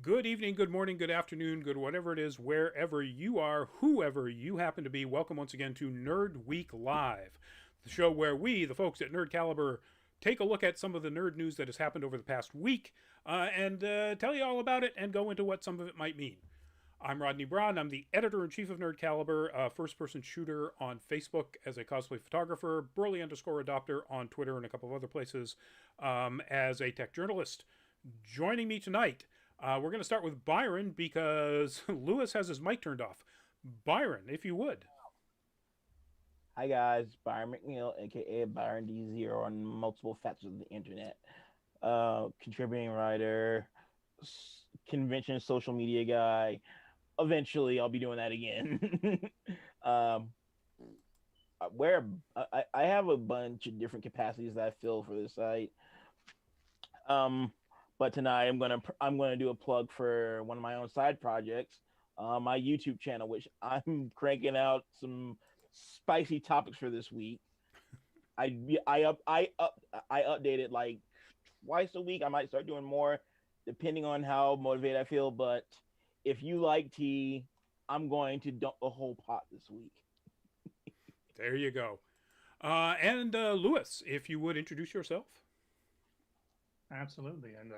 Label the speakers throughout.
Speaker 1: Good evening, good morning, good afternoon, good whatever it is, wherever you are, whoever you happen to be. Welcome once again to Nerd Week Live, the show where we, the folks at Nerd Caliber, take a look at some of the nerd news that has happened over the past week and tell you all about it and go into what some of it might mean. I'm Rodney Braun. I'm the editor in chief of Nerd Caliber, first person shooter on Facebook as a cosplay photographer, Burley underscore adopter on Twitter and a couple of other places as a tech journalist. Joining me tonight, we're going to start with Byron because Lewis has his mic turned off. Byron, if you would.
Speaker 2: Hi guys, Byron McNeil, aka Byron D0 on multiple facets of the internet. Contributing writer, convention social media guy. Eventually, I'll be doing that again. um, where I have a bunch of different capacities that I fill for this site. Um, but tonight I'm gonna do a plug for one of my own side projects, my YouTube channel, which I'm cranking out some spicy topics for this week. I update it like twice a week. I might start doing more depending on how motivated I feel. But if you like tea, I'm going to dump the whole pot this week.
Speaker 1: There you go. And Lewis, if you would introduce yourself.
Speaker 3: Absolutely. And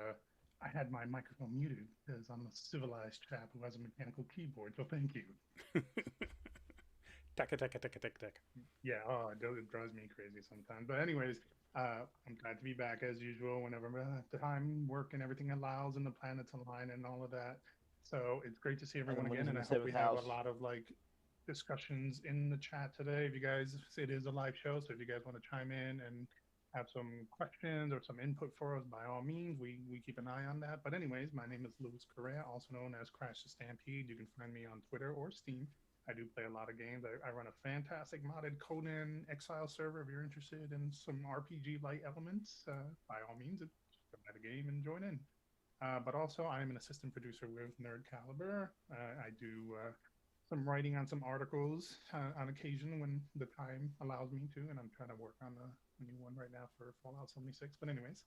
Speaker 3: I had my microphone muted because I'm a civilized chap who has a mechanical keyboard. So thank you.
Speaker 1: Taka taka taka taka taka.
Speaker 3: Yeah, it drives me crazy sometimes. But anyways, I'm glad to be back as usual whenever the time, work, and everything allows, and the planets align, and all of that. So it's great to see
Speaker 2: And
Speaker 3: everyone
Speaker 2: when
Speaker 3: again,
Speaker 2: it's in
Speaker 3: and
Speaker 2: the
Speaker 3: I hope
Speaker 2: seventh
Speaker 3: we have a
Speaker 2: house,
Speaker 3: lot of discussions in the chat today. If you guys, it is a live show, so if you guys want to chime in and have some questions or some input for us, by all means, we keep an eye on that. But anyways, my name is Luis Correa, also known as Crash the Stampede. You can find me on Twitter or Steam. I do play a lot of games. I run a fantastic modded Conan Exile server. If you're interested in some RPG light elements, by all means, just come at a game and join in. But also, I'm an assistant producer with Nerd Caliber. I do some writing on some articles on occasion when the time allows me to, and I'm trying to work on a new one right now for Fallout 76. But anyways,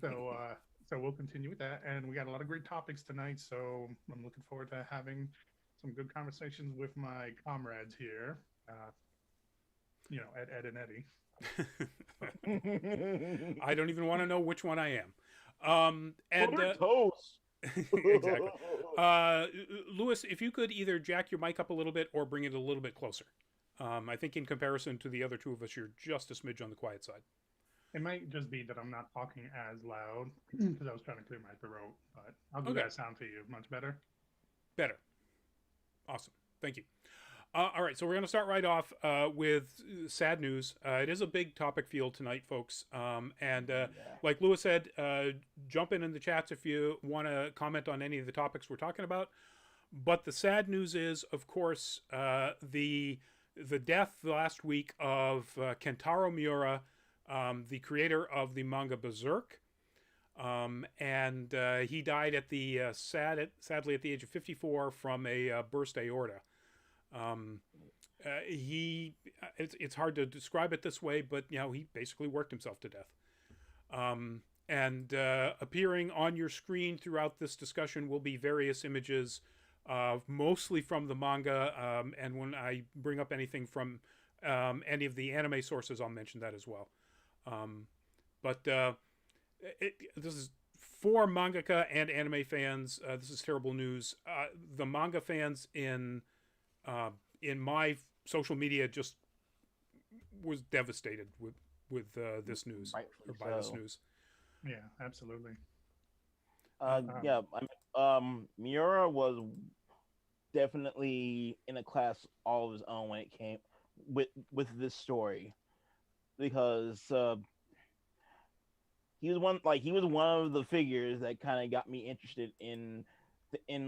Speaker 3: so we'll continue with that, and we got a lot of great topics tonight. So I'm looking forward to having some good conversations with my comrades here. Ed and Eddie. So,
Speaker 1: I don't even want to know which one I am. And
Speaker 2: butter toast.
Speaker 1: exactly. Lewis, if you could either jack your mic up a little bit or bring it a little bit closer. I think in comparison to the other two of us, you're just a smidge on the quiet side.
Speaker 3: it might just be that I'm not talking as loud because I was trying to clear my throat. But how does
Speaker 1: Okay,
Speaker 3: that sound to you? Much better?
Speaker 1: better. Awesome. Thank you. All right, so we're going to start right off with sad news. It is a big topic field tonight, folks. And
Speaker 2: Yeah.
Speaker 1: like Lewis said, jump in the chats if you want to comment on any of the topics we're talking about. But the sad news is, of course, the death last week of Kentaro Miura, the creator of the manga Berserk. And he died at the sadly at the age of 54 from a burst aorta. It's hard to describe it this way, but he basically worked himself to death. And appearing on your screen throughout this discussion will be various images, mostly from the manga. And when I bring up anything from any of the anime sources, I'll mention that as well. But this is for mangaka and anime fans. This is terrible news. The manga fans in my social media just was devastated with this news or
Speaker 2: Rightfully
Speaker 1: by this
Speaker 2: so.
Speaker 1: news.
Speaker 3: Yeah, absolutely. Um,
Speaker 2: Yeah. Miura was definitely in a class all of his own when it came with this story because he was one of the figures that kind of got me interested in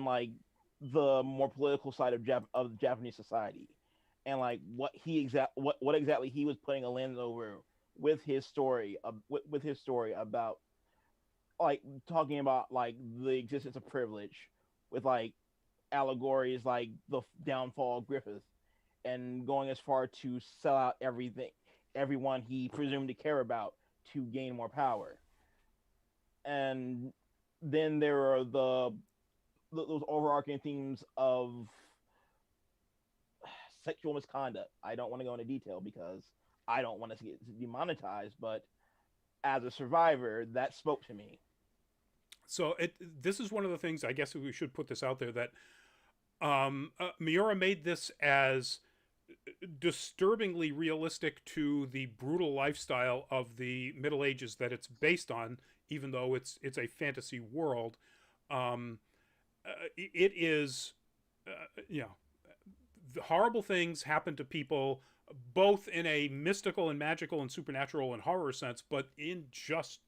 Speaker 2: like the more political side of Japanese society and like what exactly he was putting a lens over with his story about like talking about like the existence of privilege with like allegories like the downfall of Griffith and going as far to sell out everyone he presumed to care about to gain more power. And then there are those overarching themes of sexual misconduct. I don't want to go into detail because I don't want to get demonetized, but as a survivor, that spoke to me.
Speaker 1: So this is one of the things, I guess we should put this out there, that Miura made this as disturbingly realistic to the brutal lifestyle of the Middle Ages that it's based on, even though it's a fantasy world. It is, you know, the horrible things happen to people, both in a mystical and magical and supernatural and horror sense, but in just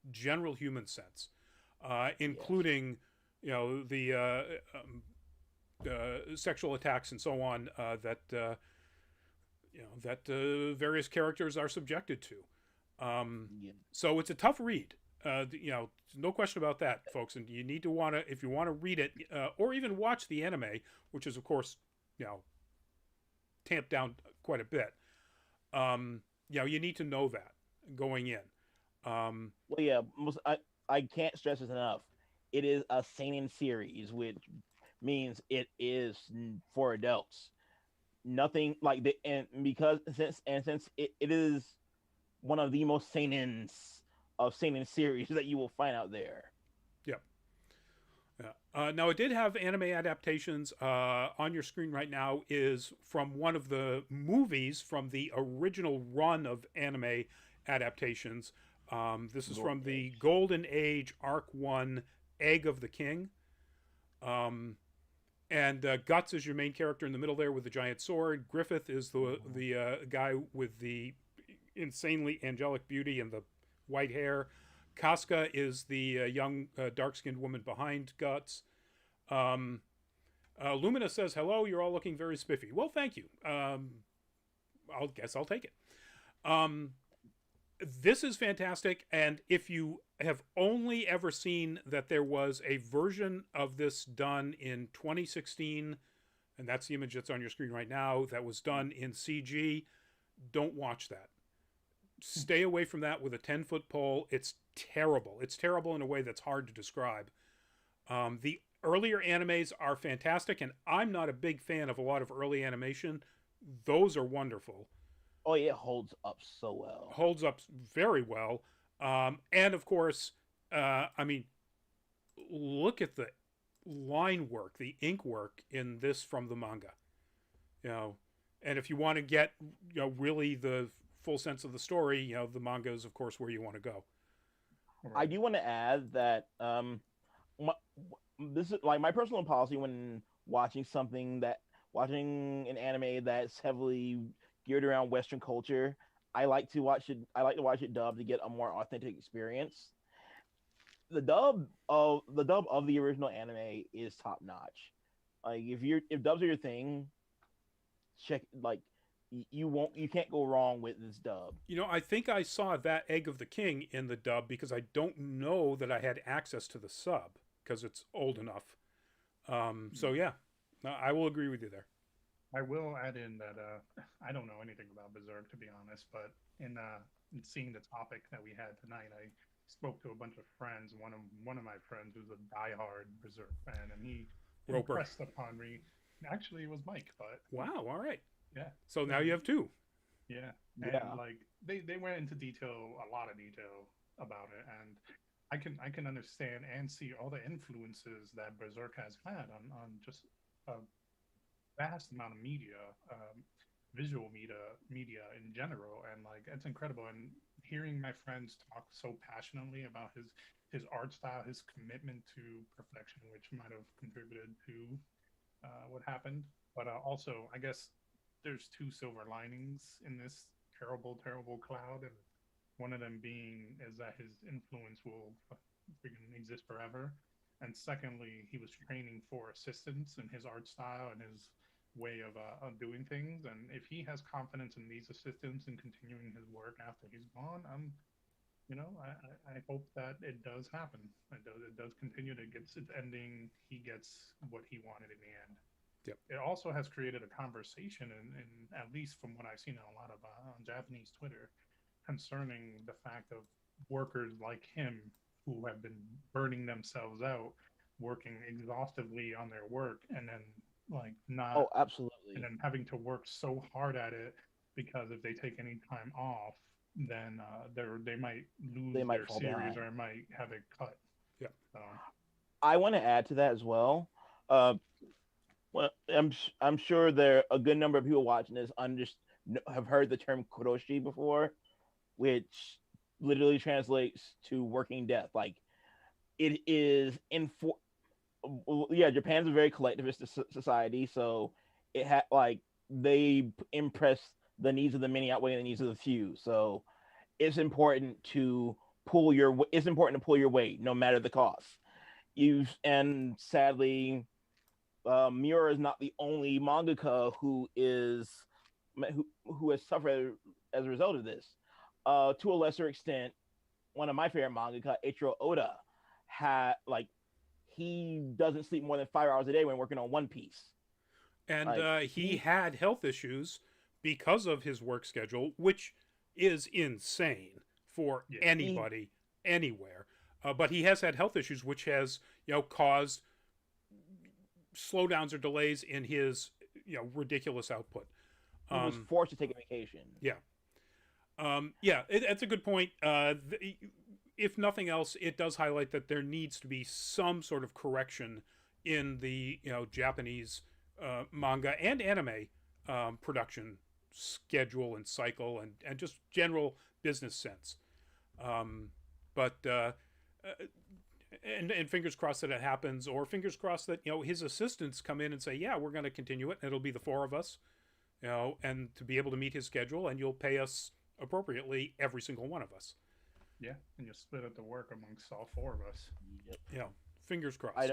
Speaker 1: general human sense, including, you know, the sexual attacks and so on that you know that various characters are subjected to.
Speaker 2: Yeah.
Speaker 1: So it's a tough read. You know, no question about that, folks. And you need to if you want to read it or even watch the anime, which is of course, you know, tamped down quite a bit. You know, you need to know that going in.
Speaker 2: Well, yeah, I can't stress this enough. It is a seinen series, which means it is for adults. Nothing like the and because since it is one of the most seinen series that you will find out there.
Speaker 1: Yep. Yeah. Now it did have anime adaptations. On your screen right now is from one of the movies from the original run of anime adaptations. This is from the Golden Age Arc 1 Egg of the King. And Guts is your main character in the middle there with the giant sword. Griffith is the guy with the insanely angelic beauty and the white hair. Casca is the young dark-skinned woman behind Guts. Lumina says, hello, you're all looking very spiffy. Well, thank you. I'll take it. This is fantastic, and if you have only ever seen that there was a version of this done in 2016, and that's the image that's on your screen right now, that was done in CG, don't watch that. Stay away from that with a 10-foot pole. It's terrible. It's terrible in a way that's hard to describe. The earlier animes are fantastic, and I'm not a big fan of a lot of early animation. Those are wonderful.
Speaker 2: Oh, yeah, it holds up so well.
Speaker 1: Holds up very well. And of course, I mean, look at the line work, the ink work in this from the manga. You know, and if you want to get, you know, really the full sense of the story, you know, the manga is of course where you want to go.
Speaker 2: I do want to add that this is like my personal policy when watching an anime that's heavily geared around Western culture. I like to watch it dubbed to get a more authentic experience. The dub of the original anime is top notch. Like if dubs are your thing, check you can't go wrong with this dub.
Speaker 1: You know, I think I saw that Egg of the King in the dub because I don't know that I had access to the sub because it's old enough. So yeah, I will agree with you there.
Speaker 3: I will add in that I don't know anything about Berserk, to be honest, but in seeing the topic that we had tonight, I spoke to a bunch of friends. One of my friends who's a diehard Berserk fan, and he impressed upon me. Actually, it was Mike, but
Speaker 1: wow, all right,
Speaker 3: yeah.
Speaker 1: So now you have two.
Speaker 3: Yeah, and like they went into a lot of detail about it, and I can understand and see all the influences that Berserk has had on just vast amount of media, visual media in general, and like it's incredible. And hearing my friends talk so passionately about his art style, his commitment to perfection, which might have contributed to what happened. But also, I guess there's two silver linings in this terrible, terrible cloud, and one of them being is that his influence will freaking exist forever. And secondly, he was training for assistants in his art style and his way of doing things. And if he has confidence in these assistants and continuing his work after he's gone, I hope that it does happen. It does continue to get its ending. He gets what he wanted in the end.
Speaker 1: Yep.
Speaker 3: It also has created a conversation, and at least from what I've seen on a lot of on Japanese Twitter, concerning the fact of workers like him who have been burning themselves out working exhaustively on their work and then like not
Speaker 2: Oh, absolutely.
Speaker 3: and then having to work so hard at it because if they take any time off, then they might
Speaker 2: They
Speaker 3: lose
Speaker 2: might
Speaker 3: their
Speaker 2: fall
Speaker 3: series
Speaker 2: behind.
Speaker 3: or it might have it cut.
Speaker 1: Yeah.
Speaker 3: So
Speaker 2: I want to add to that as well. Uh, well, I'm sure there a good number of people watching this have heard the term kuroshi before, which literally translates to working death. Like it is in for yeah, Japan's a very collectivist society, so it had like they impress the needs of the many outweigh the needs of the few. So it's important to pull your weight no matter the cost. And sadly, Miura is not the only mangaka who has suffered as a result of this. To a lesser extent, one of my favorite mangaka, Eiichiro Oda, had like he doesn't sleep more than 5 hours a day when working on One Piece.
Speaker 1: And
Speaker 2: Like
Speaker 1: he had health issues because of his work schedule, which is insane for
Speaker 3: yeah,
Speaker 1: anybody anywhere. But he has had health issues, which has caused slowdowns or delays in his ridiculous output.
Speaker 2: he was forced to take a vacation.
Speaker 1: Yeah. That's a good point. If nothing else, it does highlight that there needs to be some sort of correction in the Japanese manga and anime production schedule and cycle and just general business sense. And fingers crossed that it happens, or fingers crossed that his assistants come in and say, yeah, we're going to continue it, and it'll be the four of us, and to be able to meet his schedule, and you'll pay us appropriately, every single one of us.
Speaker 3: Yeah, and you split up the work amongst all four of us.
Speaker 2: Yep.
Speaker 1: Yeah, fingers crossed.
Speaker 2: I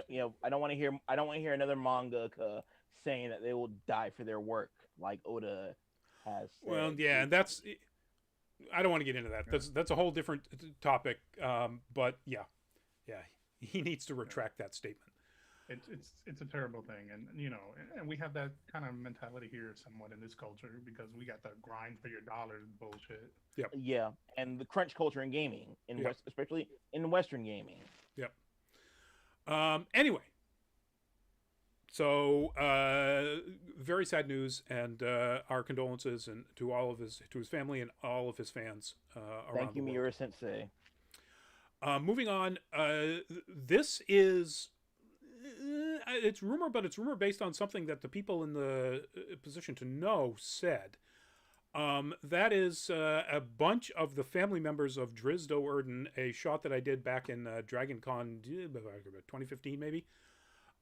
Speaker 2: don't want to hear another mangaka saying that they will die for their work like Oda has said.
Speaker 1: Well, yeah, and that's I don't want to get into that. That's a whole different topic. But yeah, he needs to retract that statement.
Speaker 3: It's a terrible thing, and and we have that kind of mentality here somewhat in this culture because we got the grind for your dollars bullshit.
Speaker 1: Yep.
Speaker 2: Yeah, and the crunch culture in gaming, especially in Western gaming.
Speaker 1: Yep. Anyway, so very sad news, and our condolences and to his family and all of his fans around
Speaker 2: Thank you,
Speaker 1: the world.
Speaker 2: Miura Sensei.
Speaker 1: Moving on, this is. It's rumor, but it's rumor based on something that the people in the position to know said. That is a bunch of the family members of Drizzt Do'Urden, a shot that I did back in Dragon Con 2015, maybe.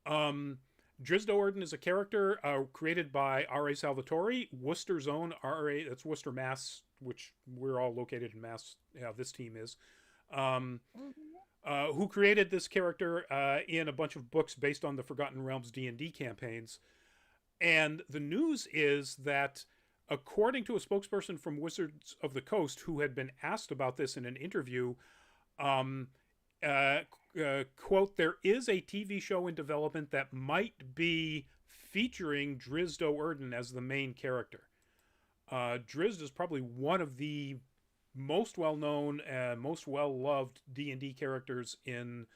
Speaker 1: Drizzt Do'Urden is a character created by R.A. Salvatore, Worcester's own R.A. That's Worcester, Mass, which we're all located in Mass. Yeah, this team is. Who created this character in a bunch of books based on the Forgotten Realms D&D campaigns. And the news is that, according to a spokesperson from Wizards of the Coast who had been asked about this in an interview, quote, there is a TV show in development that might be featuring Drizzt Do'Urden as the main character. Drizzt is probably one of the most well-known and most well-loved D&D characters in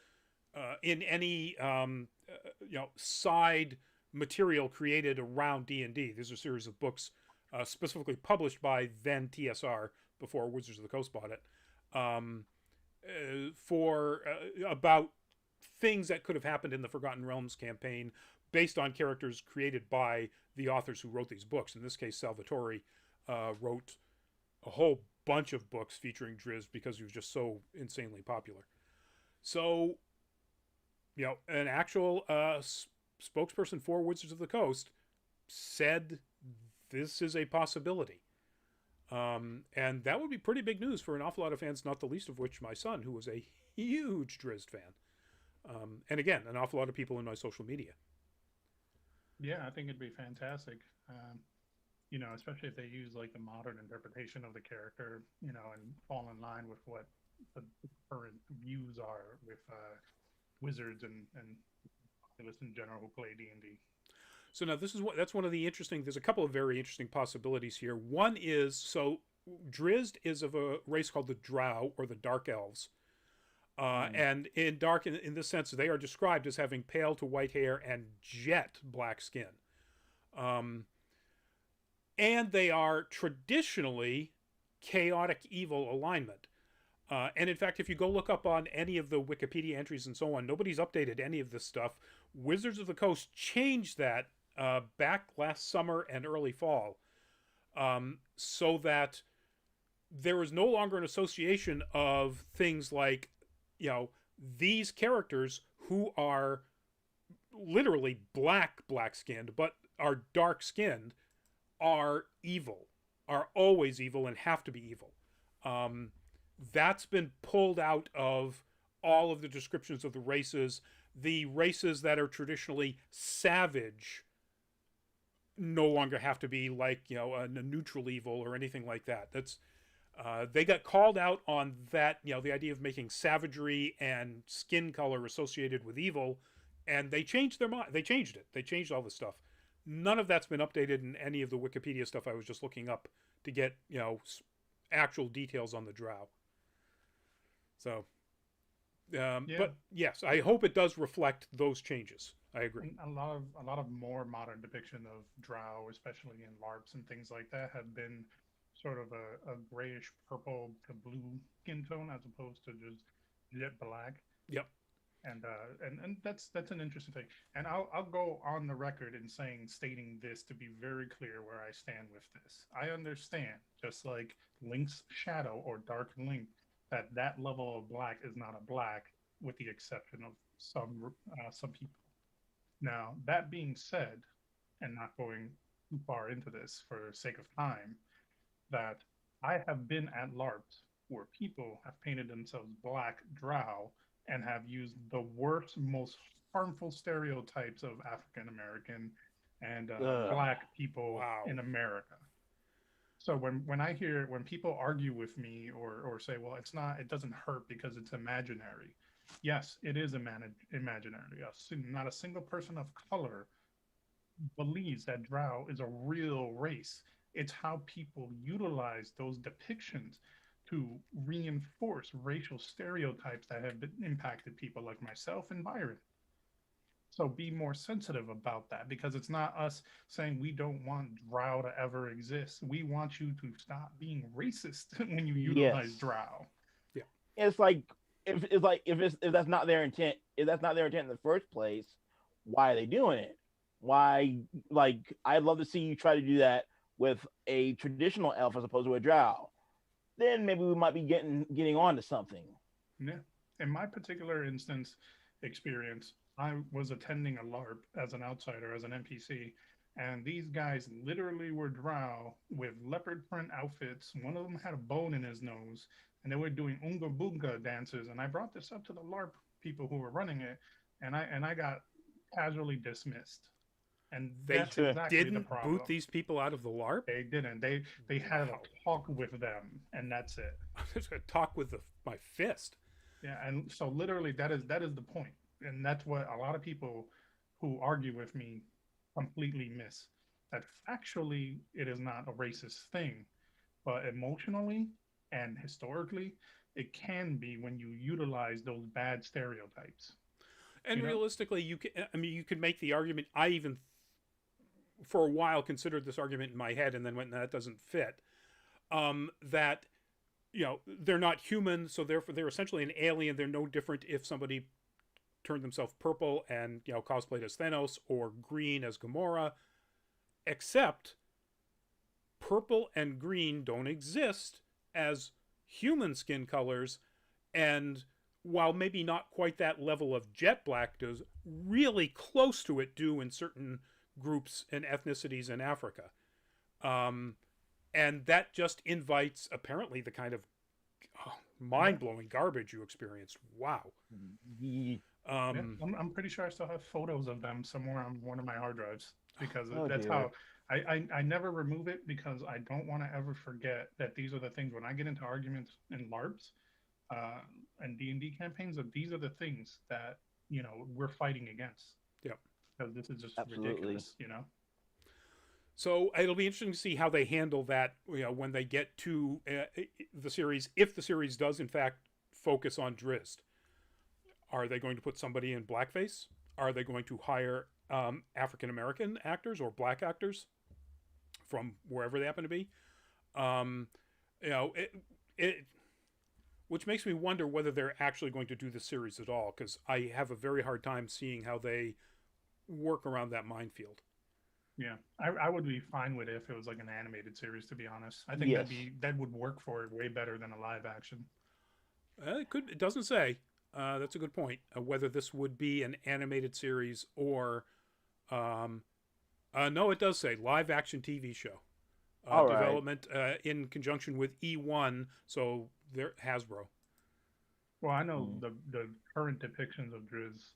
Speaker 1: any side material created around D&D. These are a series of books specifically published by then TSR, before Wizards of the Coast bought it, about things that could have happened in the Forgotten Realms campaign based on characters created by the authors who wrote these books. In this case, Salvatore wrote a whole bunch of books featuring Drizzt because he was just so insanely popular. So, an actual spokesperson for Wizards of the Coast said this is a possibility. And that would be pretty big news for an awful lot of fans, not the least of which my son, who was a huge Drizzt fan. And again, an awful lot of people in my social media.
Speaker 3: Yeah, I think it'd be fantastic. Especially if they use like the modern interpretation of the character, and fall in line with what the current views are with wizards and populace in general who play D&D.
Speaker 1: So now that's one of the interesting. There's a couple of very interesting possibilities here. One is, so Drizzt is of a race called the Drow, or the Dark Elves. And in dark, in this sense, they are described as having pale to white hair and jet black skin. And they are traditionally chaotic evil alignment. And in fact, if you go look up on any of the Wikipedia entries and so on, nobody's updated any of this stuff. Wizards of the Coast changed that back last summer and early fall, so that there is no longer an association of things like, these characters who are literally black-skinned, but are dark-skinned, are evil, are always evil and have to be evil. That's been pulled out of all of the descriptions of the races. The races that are traditionally savage no longer have to be like, a neutral evil or anything like that. That's they got called out on that, the idea of making savagery and skin color associated with evil, and they changed their mind. They changed it. They changed all this stuff. None of that's been updated in any of the Wikipedia stuff I was just looking up to get, actual details on the drow. So, but yes, I hope it does reflect those changes. I agree.
Speaker 3: A lot of more modern depiction of drow, especially in LARPs and things like that, have been sort of a grayish purple to blue skin tone as opposed to just jet black.
Speaker 1: Yep.
Speaker 3: And that's an interesting thing. And I'll go on the record in stating this to be very clear where I stand with this. I understand, just like Link's shadow or Dark Link, that level of black is not a black, with the exception of some people. Now, that being said, and not going too far into this for sake of time, that I have been at LARPs where people have painted themselves black drow and have used the worst, most harmful stereotypes of African American and black people in America. So when people argue with me or say, well, it doesn't hurt because it's imaginary. Yes, it is imaginary. Not a single person of color believes that drow is a real race. It's how people utilize those depictions to reinforce racial stereotypes that have impacted people like myself and Byron. So be more sensitive about that, because it's not us saying we don't want drow to ever exist. We want you to stop being racist when you utilize drow.
Speaker 2: Yeah, it's like if that's not their intent, in the first place, why are they doing it? Why? Like, I'd love to see you try to do that with a traditional elf as opposed to a drow. Then maybe we might be getting on to something.
Speaker 3: Yeah. In my particular experience, I was attending a LARP as an outsider, as an NPC, and these guys literally were drow with leopard print outfits. One of them had a bone in his nose, and they were doing Oonga Boonga dances. And I brought this up to the LARP people who were running it, and I got casually dismissed. And
Speaker 1: they didn't boot these people out of the LARP?
Speaker 3: They didn't. They had a talk with them, and that's it.
Speaker 1: A talk with my fist.
Speaker 3: Yeah, and so literally that is the point. And that's what a lot of people who argue with me completely miss. That factually it is not a racist thing, but emotionally and historically it can be when you utilize those bad stereotypes.
Speaker 1: And realistically, you could make the argument. I even for a while considered this argument in my head and then went, that doesn't fit. That, they're not human, so therefore they're essentially an alien. They're no different if somebody turned themselves purple and, cosplayed as Thanos, or green as Gamora, except purple and green don't exist as human skin colors, and while maybe not quite that level of jet black does, really close to it do in certain groups and ethnicities in Africa. And that just invites, apparently, the kind of mind-blowing garbage you experienced. Wow.
Speaker 3: I'm pretty sure I still have photos of them somewhere on one of my hard drives, because that's how I never remove it, because I don't want to ever forget that these are the things when I get into arguments in LARPs and D&D campaigns, that these are the things that we're fighting against.
Speaker 1: Yeah,
Speaker 3: because this is just ridiculous.
Speaker 1: So it'll be interesting to see how they handle that, when they get to the series, if the series does in fact focus on Drizzt. Are they going to put somebody in blackface? Are they going to hire African American actors or black actors from wherever they happen to be? Um, it which makes me wonder whether they're actually going to do the series at all, because I have a very hard time seeing how they work around that minefield.
Speaker 3: Yeah, I would be fine with it if it was like an animated series. To be honest, I think
Speaker 2: Yes.
Speaker 3: that would work for it way better than a live action.
Speaker 1: It could. It doesn't say. That's a good point. Whether this would be an animated series or, um, no, it does say live action TV show.
Speaker 2: All right.
Speaker 1: Development in conjunction with E1, so there Hasbro.
Speaker 3: Well, I know the current depictions of Drizzt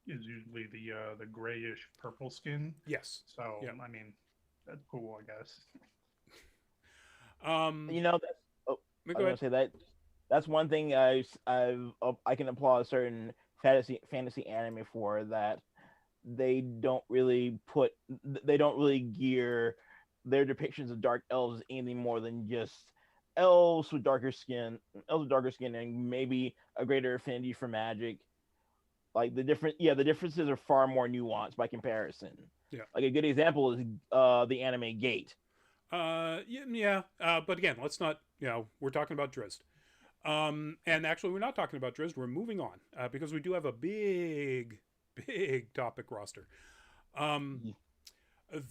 Speaker 3: is usually the grayish purple skin.
Speaker 1: Yes.
Speaker 3: So
Speaker 1: Yeah.
Speaker 3: I mean, that's cool, I guess.
Speaker 2: You know, that's, oh, I
Speaker 1: Go
Speaker 2: was gonna
Speaker 1: ahead.
Speaker 2: say that's one thing I can applaud certain fantasy anime for, that they don't really gear their depictions of dark elves anything more than just elves with darker skin, and maybe a greater affinity for magic. Like the differences are far more nuanced by comparison.
Speaker 1: Yeah.
Speaker 2: Like a good example is the anime Gate.
Speaker 1: Yeah. But again, let's not. We're talking about Drizzt. And actually, we're not talking about Drizzt. We're moving on because we do have a big topic roster.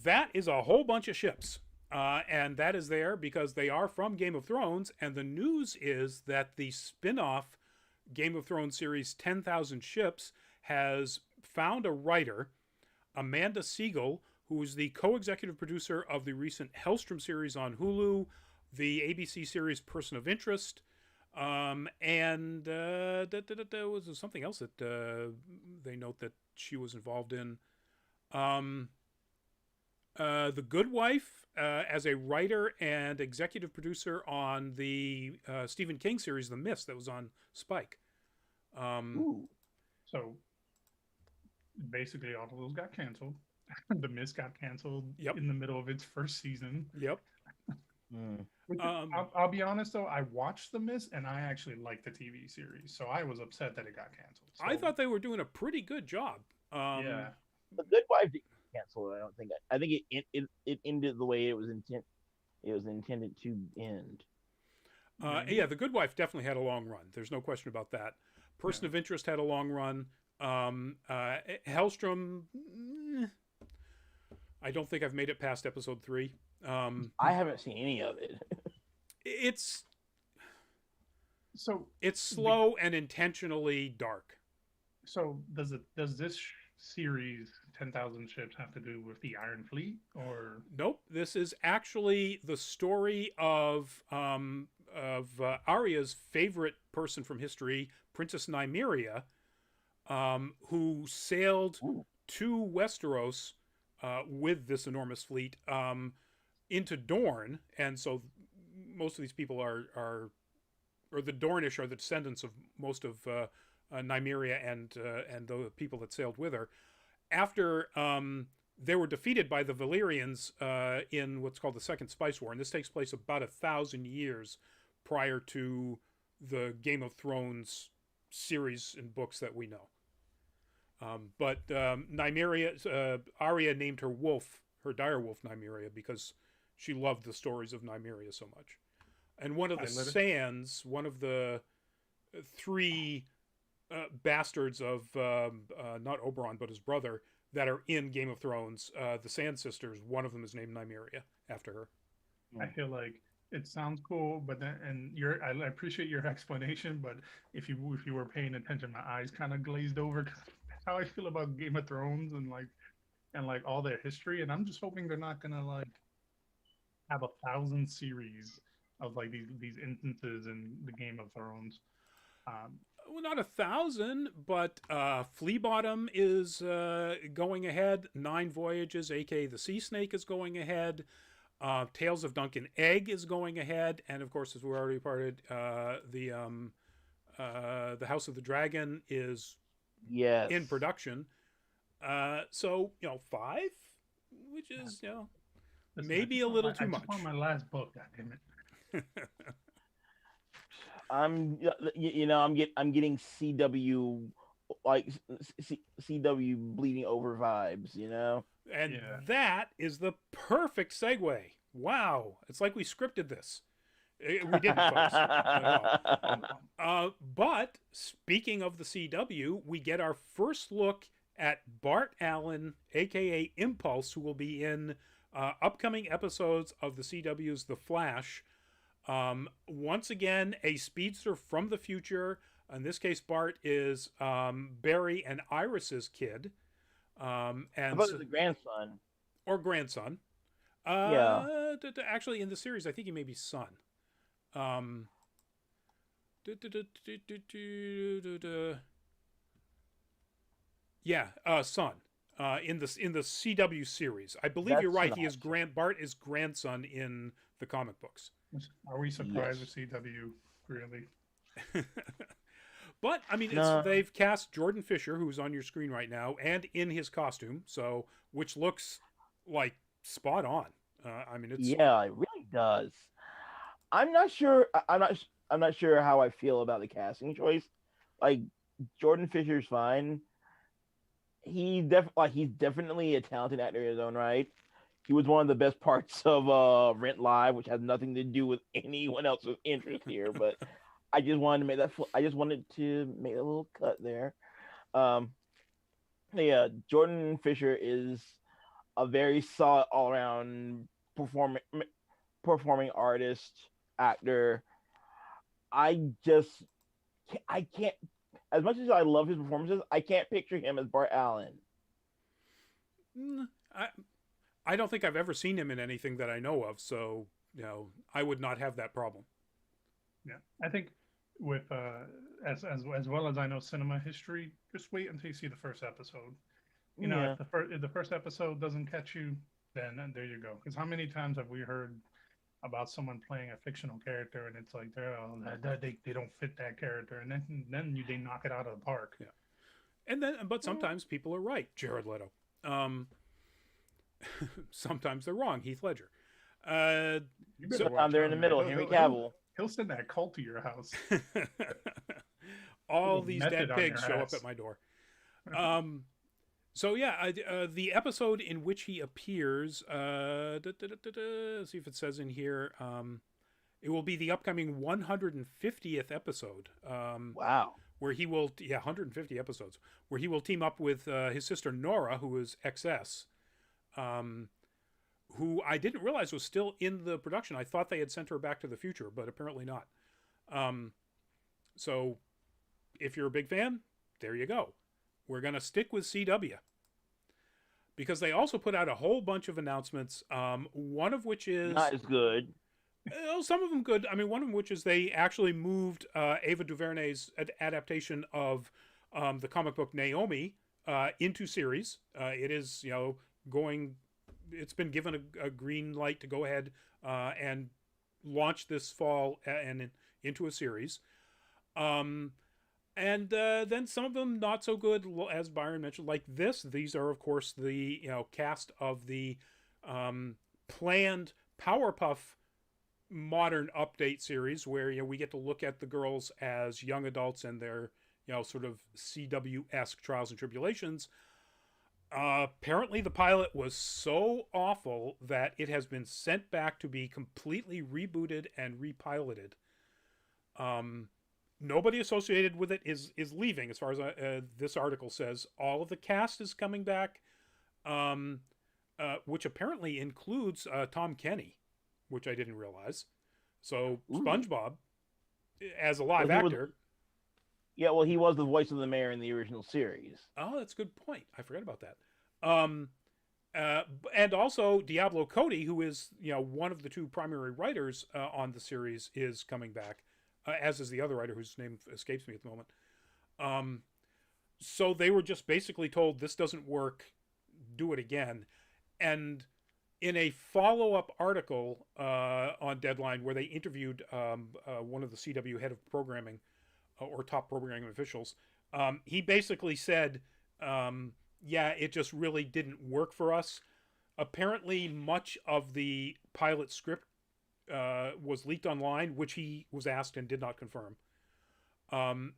Speaker 1: That is a whole bunch of ships. And that is there because they are from Game of Thrones. And the news is that the spin off Game of Thrones series 10,000 Ships has found a writer, Amanda Siegel, who is the co executive producer of the recent Hellstrom series on Hulu, the ABC series Person of Interest. And there was something else that they note that she was involved in. The Good Wife as a writer and executive producer on the Stephen King series, The Mist, that was on Spike.
Speaker 3: So basically, all of those got canceled. The Mist got canceled in the middle of its first season.
Speaker 1: Yep.
Speaker 3: I'll be honest though, I watched The Mist and I actually liked the TV series, so I was upset that it got canceled. So,
Speaker 1: I thought they were doing a pretty good job.
Speaker 3: yeah,
Speaker 2: The Good Wife didn't cancel. I don't think. I think it ended the way it was intended to end.
Speaker 1: Yeah, The Good Wife definitely had a long run. There's no question about that. Person of Interest had a long run. Hellstrom, I don't think I've made it past episode 3.
Speaker 2: I haven't seen any of it.
Speaker 1: It's slow and intentionally dark.
Speaker 3: So does this series 10,000 Ships have to do with the Iron Fleet, or
Speaker 1: nope? This is actually the story of Arya's favorite person from history, Princess Nymeria, who sailed to Westeros with this enormous fleet into Dorne, and so most of these people or the Dornish are the descendants of most of Nymeria and the people that sailed with her. After they were defeated by the Valyrians in what's called the Second Spice War, and this takes place about 1,000 years prior to the Game of Thrones series and books that we know. But Nymeria, Arya named her wolf, her dire wolf Nymeria, because she loved the stories of Nymeria so much. And one of the Sands, one of the 3 bastards of not Oberyn but his brother that are in Game of Thrones, the Sand Sisters, one of them is named Nymeria after her.
Speaker 3: I feel like it sounds cool, but then I appreciate your explanation, but if you were paying attention, my eyes kind of glazed over. That's how I feel about Game of Thrones and all their history, and I'm just hoping they're not gonna have 1,000 series of these instances in the Game of Thrones.
Speaker 1: Well, not 1,000, but Flea Bottom is going ahead. 9 Voyages, aka the Sea Snake, is going ahead. Tales of Duncan Egg is going ahead, and of course, as we already parted, the House of the Dragon is in production. So 5, which is maybe a little too much.
Speaker 3: I just want my last book. God damn it.
Speaker 2: I'm getting CW like CW bleeding over vibes, you know?
Speaker 1: And
Speaker 3: Yeah.
Speaker 1: that is the perfect segue. Wow. It's like we scripted this. We didn't, folks. Not at all. But speaking of the CW, we get our first look at Bart Allen, aka Impulse, who will be in upcoming episodes of the CW's The Flash. Once again, a speedster from the future. In this case, Bart is Barry and Iris's kid.
Speaker 2: I
Speaker 1: And
Speaker 2: thought it was the grandson.
Speaker 1: or grandson.
Speaker 2: Yeah.
Speaker 1: Actually, in the series, I think he may be son. Um, yeah, son. In the CW series, I believe you're
Speaker 2: That's
Speaker 1: right.
Speaker 2: an
Speaker 1: He is
Speaker 2: option.
Speaker 1: Bart is grandson in the comic books.
Speaker 3: Are we surprised
Speaker 2: Yes.
Speaker 3: with CW? Really?
Speaker 1: But I mean,
Speaker 2: No.
Speaker 1: they've cast Jordan Fisher, who's on your screen right now, and in his costume, so which looks like spot on. I mean, it's
Speaker 2: Yeah, it really does. I'm not sure. I'm not sure how I feel about the casting choice. Like Jordan Fisher's fine. He's definitely a talented actor in his own right. He was one of the best parts of Rent Live, which has nothing to do with anyone else's interest here. But I just wanted to make that. I just wanted to make a little cut there. Um, yeah, Jordan Fisher is a very solid all around performing performing artist, actor. I can't. As much as I love his performances, I can't picture him as Bart Allen.
Speaker 1: I I don't think I've ever seen him in anything that I know of, so I would not have that problem.
Speaker 3: Yeah. I think with as well as I know cinema history, just wait until you see the first episode. You know,
Speaker 2: Yeah,
Speaker 3: if the first episode doesn't catch you, then there you go. Because how many times have we heard about someone playing a fictional character and it's like they don't fit that character, and then they knock it out of the park.
Speaker 1: Yeah, but sometimes people are right. Jared Leto. Sometimes they're wrong. Heath Ledger.
Speaker 3: You better
Speaker 1: So
Speaker 3: watch
Speaker 2: sometimes they're in
Speaker 3: out,
Speaker 2: the
Speaker 3: man.
Speaker 2: middle. Henry Cavill.
Speaker 3: He'll send that cult to your house.
Speaker 1: all
Speaker 3: Little
Speaker 1: these
Speaker 3: method
Speaker 1: dead
Speaker 3: on
Speaker 1: pigs
Speaker 3: your
Speaker 1: show up
Speaker 3: ass.
Speaker 1: at my door. So yeah, the episode in which he appears, see if it says in here, it will be the upcoming 150th episode,
Speaker 2: Wow.
Speaker 1: where he will, 150 episodes, where he will team up with his sister Nora, who is XS, who I didn't realize was still in the production. I thought they had sent her back to the future, but apparently not. So if you're a big fan, there you go. We're going to stick with CW. Because they also put out a whole bunch of announcements, one of which is...
Speaker 2: Not as good.
Speaker 1: Some of them good. I mean, one of them which is they actually moved Ava DuVernay's adaptation of the comic book Naomi into series. It is, going... It's been given a green light to go ahead and launch this fall and into a series. And then some of them not so good, as Byron mentioned, like this. These are, of course, the cast of the planned Powerpuff modern update series, where we get to look at the girls as young adults and their sort of CW-esque trials and tribulations. Apparently, the pilot was so awful that it has been sent back to be completely rebooted and repiloted. Nobody associated with it is leaving, as far as this article says. All of the cast is coming back, which apparently includes Tom Kenny, which I didn't realize. So SpongeBob, as a live actor.
Speaker 2: Well, he was the voice of the mayor in the original series.
Speaker 1: Oh, that's a good point. I forgot about that. And also Diablo Cody, who is one of the two primary writers on the series, is coming back. As is the other writer whose name escapes me at the moment. So they were just basically told, this doesn't work, do it again. And in a follow-up article on Deadline, where they interviewed one of the CW head of programming or top programming officials, he basically said, it just really didn't work for us. Apparently, much of the pilot script was leaked online, which he was asked and did not confirm. And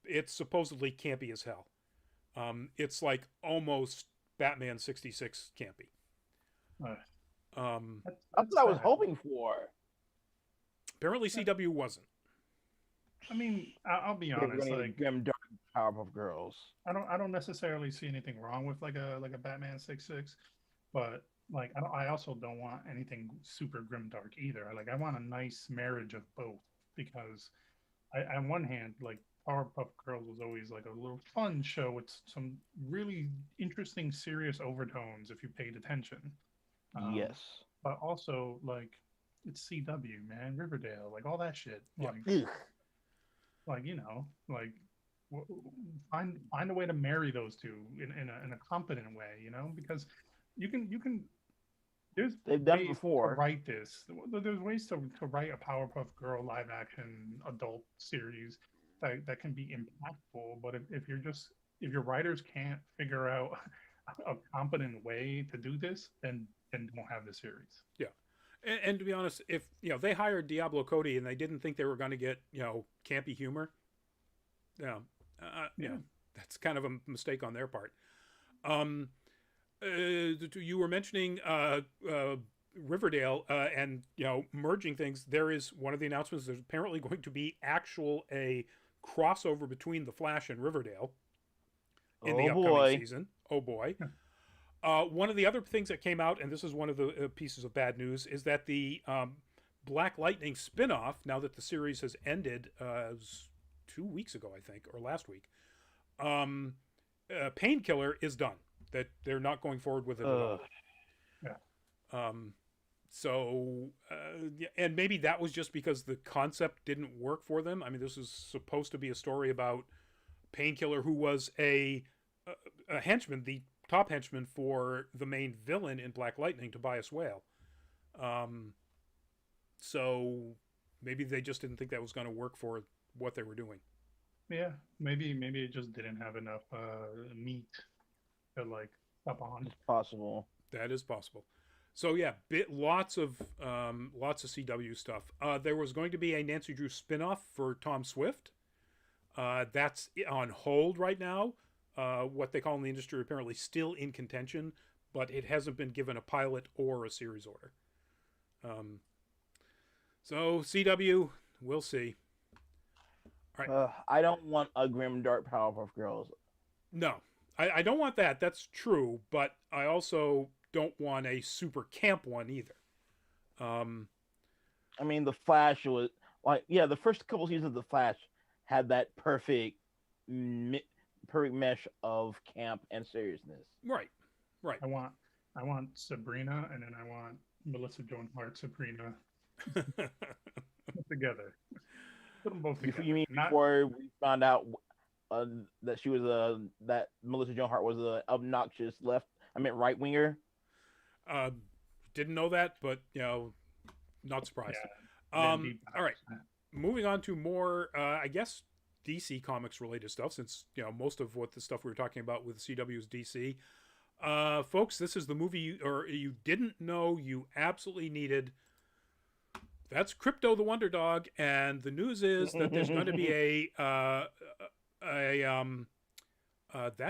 Speaker 1: it's supposedly campy as hell. It's like almost Batman 66 campy.
Speaker 2: That's what I was hoping for.
Speaker 1: Apparently, CW wasn't.
Speaker 3: I mean, I'll be honest. Like
Speaker 2: grim, dark Powerpuff Girls.
Speaker 3: I don't necessarily see anything wrong with like a Batman 66, but like I also don't want anything super grim dark either. I want a nice marriage of both because on one hand, like Powerpuff Girls was always like a little fun show with some really interesting, serious overtones if you paid attention.
Speaker 2: Yes,
Speaker 3: but also like it's CW, man, Riverdale, like all that shit. Like you know, like find a way to marry those two in a competent way, you know, because you can
Speaker 2: they've done it before.
Speaker 3: To write this. There's ways to write a Powerpuff Girl live action adult series that can be impactful. But if your writers can't figure out a competent way to do this, then don't have the series.
Speaker 1: Yeah. And to be honest, if they hired Diablo Cody and they didn't think they were going to get campy humor, that's kind of a mistake on their part. You were mentioning Riverdale and merging things. There is one of the announcements. There's apparently going to be a crossover between The Flash and Riverdale in the upcoming season. Oh boy. One of the other things that came out, and this is one of the pieces of bad news, is that the Black Lightning spinoff, now that the series has ended, it was 2 weeks ago, I think, or last week, Painkiller is done. That they're not going forward with it at all.
Speaker 3: Yeah.
Speaker 1: And maybe that was just because the concept didn't work for them. I mean, this is supposed to be a story about Painkiller, who was a henchman, the top henchman for the main villain in Black Lightning, Tobias Whale. So maybe they just didn't think that was going to work for what they were doing.
Speaker 3: Yeah, maybe it just didn't have enough meat to like up on.
Speaker 2: It's possible.
Speaker 1: That is possible. So yeah, lots of CW stuff. There was going to be a Nancy Drew spinoff for Tom Swift. That's on hold right now. What they call in the industry apparently still in contention, but it hasn't been given a pilot or a series order. So CW, we'll see. All right.
Speaker 2: I don't want a grim dark Powerpuff Girls.
Speaker 1: No, I don't want that. That's true, but I also don't want a super camp one either.
Speaker 2: I mean, The Flash was like, the first couple seasons of The Flash had that perfect mesh of camp and seriousness.
Speaker 1: Right.
Speaker 3: I want Sabrina, and then I want Melissa Joan Hart Sabrina together. Put them both together.
Speaker 2: You mean before we found out that she was that Melissa Joan Hart was a obnoxious right winger?
Speaker 1: Didn't know that, but not surprised. Yeah, all right, moving on to more, I guess, DC Comics related stuff, since most of what the stuff we were talking about with CW is DC. Folks, this is the movie you didn't know you absolutely needed. That's Crypto the Wonder Dog, and the news is that there's going to be that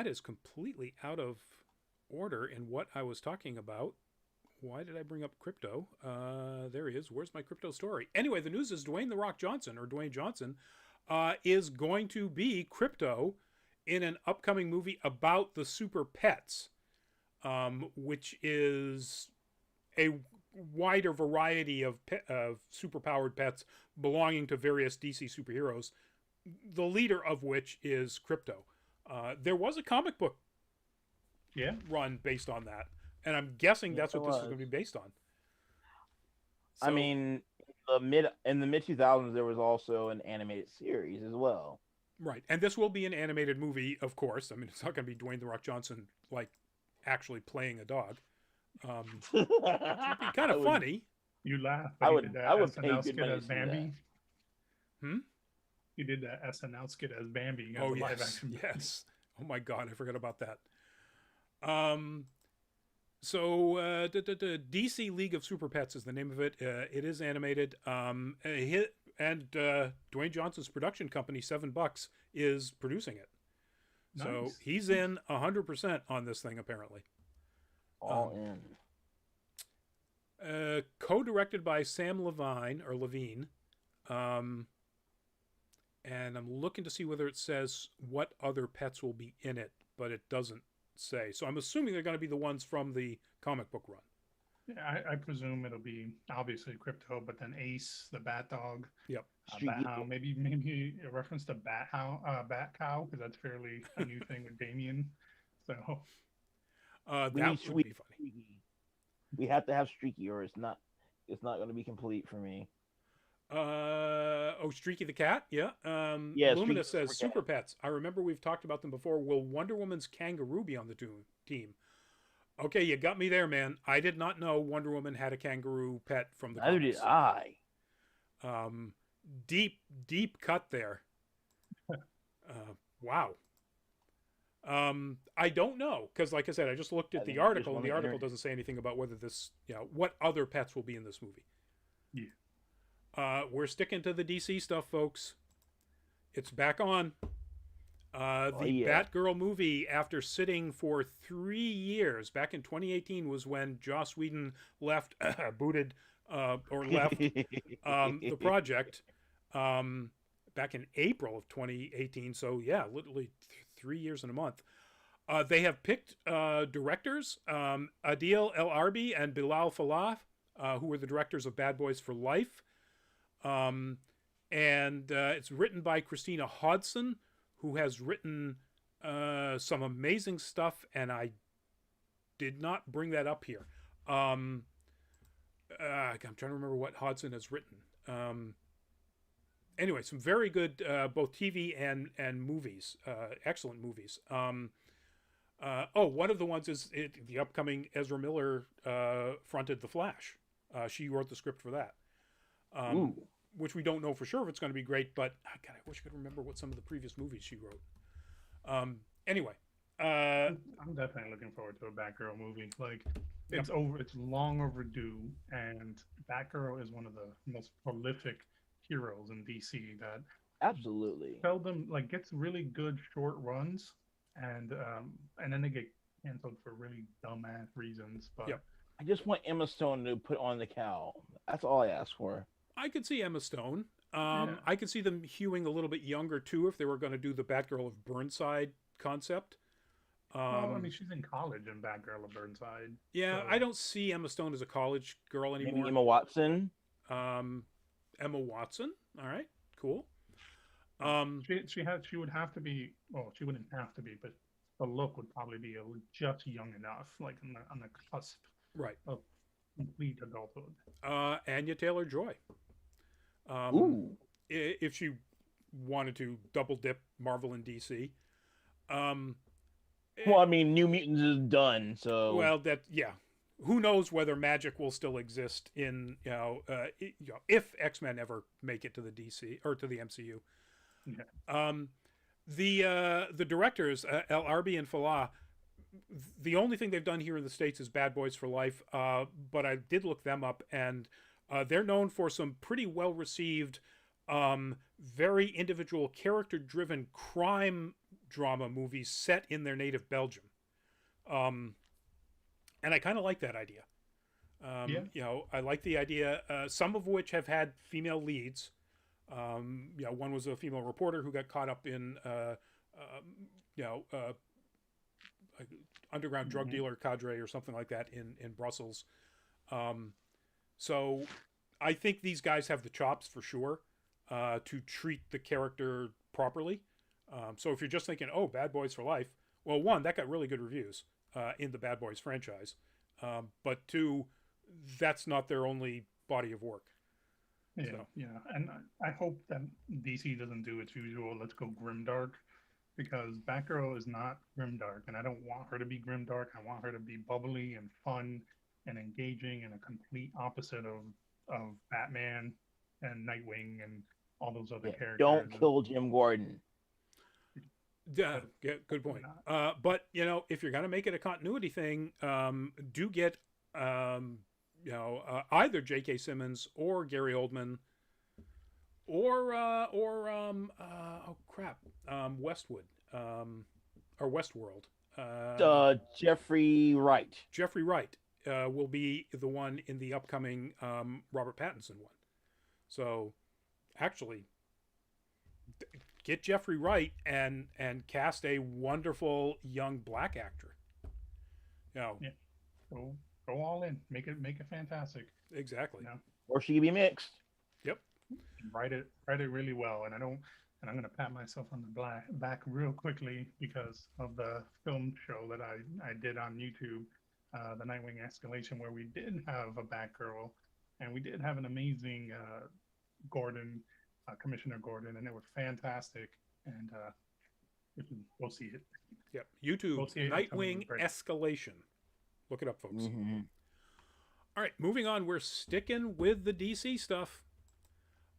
Speaker 1: is completely out of order in what I was talking about. Why did I bring up Crypto? There he is. Where's my Crypto story? Anyway, the news is Dwayne The Rock Johnson, or Dwayne Johnson, is going to be Crypto in an upcoming movie about the Super Pets, which is a wider variety of superpowered pets belonging to various DC superheroes, the leader of which is Crypto. There was a comic book run based on that, and I'm guessing that's what this is going to be based on.
Speaker 2: So, I mean, in the mid 2000s, there was also an animated series as well.
Speaker 1: Right, and this will be an animated movie, of course. I mean, it's not going to be Dwayne The Rock Johnson like actually playing a dog. It'd be kind of funny.
Speaker 3: You laugh.
Speaker 2: I would
Speaker 3: pay good money as Bambi. You did that SNL skit as Bambi.
Speaker 1: Oh yes. Oh my God, I forgot about that. So DC League of Super Pets is the name of it. It is animated. and Dwayne Johnson's production company, $7, is producing it.
Speaker 3: Nice.
Speaker 1: So he's in 100% on this thing, apparently.
Speaker 2: All in.
Speaker 1: Co-directed by Sam Levine. And I'm looking to see whether it says what other pets will be in it, but it doesn't say. So I'm assuming they're going to be the ones from the comic book run.
Speaker 3: Yeah, I presume it'll be obviously Crypto, but then Ace, the Bat Dog.
Speaker 1: Yep.
Speaker 3: Bat Hound, maybe a reference to Bat Cow, because that's fairly a new thing with Damien. So
Speaker 1: that would be funny.
Speaker 2: We have to have Streaky, or it's not going to be complete for me.
Speaker 1: Streaky the cat, yeah.
Speaker 2: Yeah.
Speaker 1: Lumina says Super Pets. I remember we've talked about them before. Will Wonder Woman's kangaroo be on the team? Okay, you got me there, man. I did not know Wonder Woman had a kangaroo pet from the
Speaker 2: Neither
Speaker 1: comics.
Speaker 2: did I.
Speaker 1: Deep cut there. Wow. I don't know, because like I said, I just looked at the article, and the article doesn't say anything about whether this, what other pets will be in this movie.
Speaker 3: Yeah.
Speaker 1: We're sticking to the DC stuff, folks. It's back on. Batgirl movie, after sitting for 3 years, back in 2018 was when Joss Whedon left, booted, or left the project, back in April of 2018. So yeah, literally 3 years and a month. They have picked directors, Adil El Arbi and Bilal Fallah, who were the directors of Bad Boys for Life. And it's written by Christina Hodson, who has written some amazing stuff, and I did not bring that up here. I'm trying to remember what Hodson has written. Anyway, some very good both TV and movies, excellent movies. One of the ones is the upcoming Ezra Miller fronted The Flash. She wrote the script for that. Which we don't know for sure if it's going to be great, but God, I wish I could remember what some of the previous movies she wrote. Anyway,
Speaker 3: I'm definitely looking forward to a Batgirl movie. Like, it's long overdue, and Batgirl is one of the most prolific heroes in DC that
Speaker 2: absolutely
Speaker 3: seldom gets really good short runs, and then they get canceled for really dumbass reasons. But
Speaker 2: I just want Emma Stone to put on the cowl. That's all I ask for.
Speaker 1: I could see Emma Stone. I could see them hewing a little bit younger too if they were going to do the Batgirl of Burnside concept.
Speaker 3: Well, I mean, she's in college in Batgirl of Burnside.
Speaker 1: Yeah,
Speaker 3: so.
Speaker 1: I don't see Emma Stone as a college girl anymore.
Speaker 2: Maybe Emma Watson.
Speaker 1: Emma Watson. All right, cool.
Speaker 3: She would have to be. Well, she wouldn't have to be, but the look would probably be just young enough, like on the cusp,
Speaker 1: right,
Speaker 3: of complete adulthood.
Speaker 1: Anya Taylor-Joy. If she wanted to double dip Marvel and DC.
Speaker 2: Well, I mean, New Mutants is done, so.
Speaker 1: Well, who knows whether magic will still exist in if X-Men ever make it to the DC or to the MCU.
Speaker 3: Yeah.
Speaker 1: The directors, El Arbi and Fallah, the only thing they've done here in the States is Bad Boys for Life, but I did look them up, and they're known for some pretty well-received, very individual, character-driven crime drama movies set in their native Belgium. And I kind of like that idea. I like the idea, some of which have had female leads. One was a female reporter who got caught up in, underground drug dealer cadre or something like that in Brussels. So I think these guys have the chops for sure to treat the character properly. So if you're just thinking, oh, Bad Boys for Life, well, one, that got really good reviews in the Bad Boys franchise. But two, that's not their only body of work.
Speaker 3: Yeah, and I hope that DC doesn't do its usual, let's go grimdark, because Batgirl is not grimdark, and I don't want her to be grimdark. I want her to be bubbly and fun and engaging, and a complete opposite of Batman and Nightwing and all those other characters.
Speaker 2: Don't kill Jim Gordon.
Speaker 1: Yeah, good point. But if you're going to make it a continuity thing, do get either J.K. Simmons or Gary Oldman oh crap, Westwood, or Westworld.
Speaker 2: Jeffrey Wright.
Speaker 1: Jeffrey Wright will be the one in the upcoming Robert Pattinson one. So, actually, get Jeffrey Wright and cast a wonderful young black actor. You know,
Speaker 3: Yeah. Go all in. Make it fantastic.
Speaker 1: exactly.
Speaker 3: You know?
Speaker 2: Or she could be mixed.
Speaker 1: Yep.
Speaker 3: Write it really well. And I'm gonna pat myself on the back real quickly because of the film show that I did on YouTube, the Nightwing Escalation, where we did have a Batgirl, and we did have an amazing Gordon, Commissioner Gordon, and it was fantastic. And we'll see it.
Speaker 1: Yep. YouTube,
Speaker 3: We'll see it
Speaker 1: Nightwing
Speaker 3: coming.
Speaker 1: Escalation. Look it up, folks.
Speaker 2: Mm-hmm.
Speaker 1: All right, moving on. We're sticking with the DC stuff.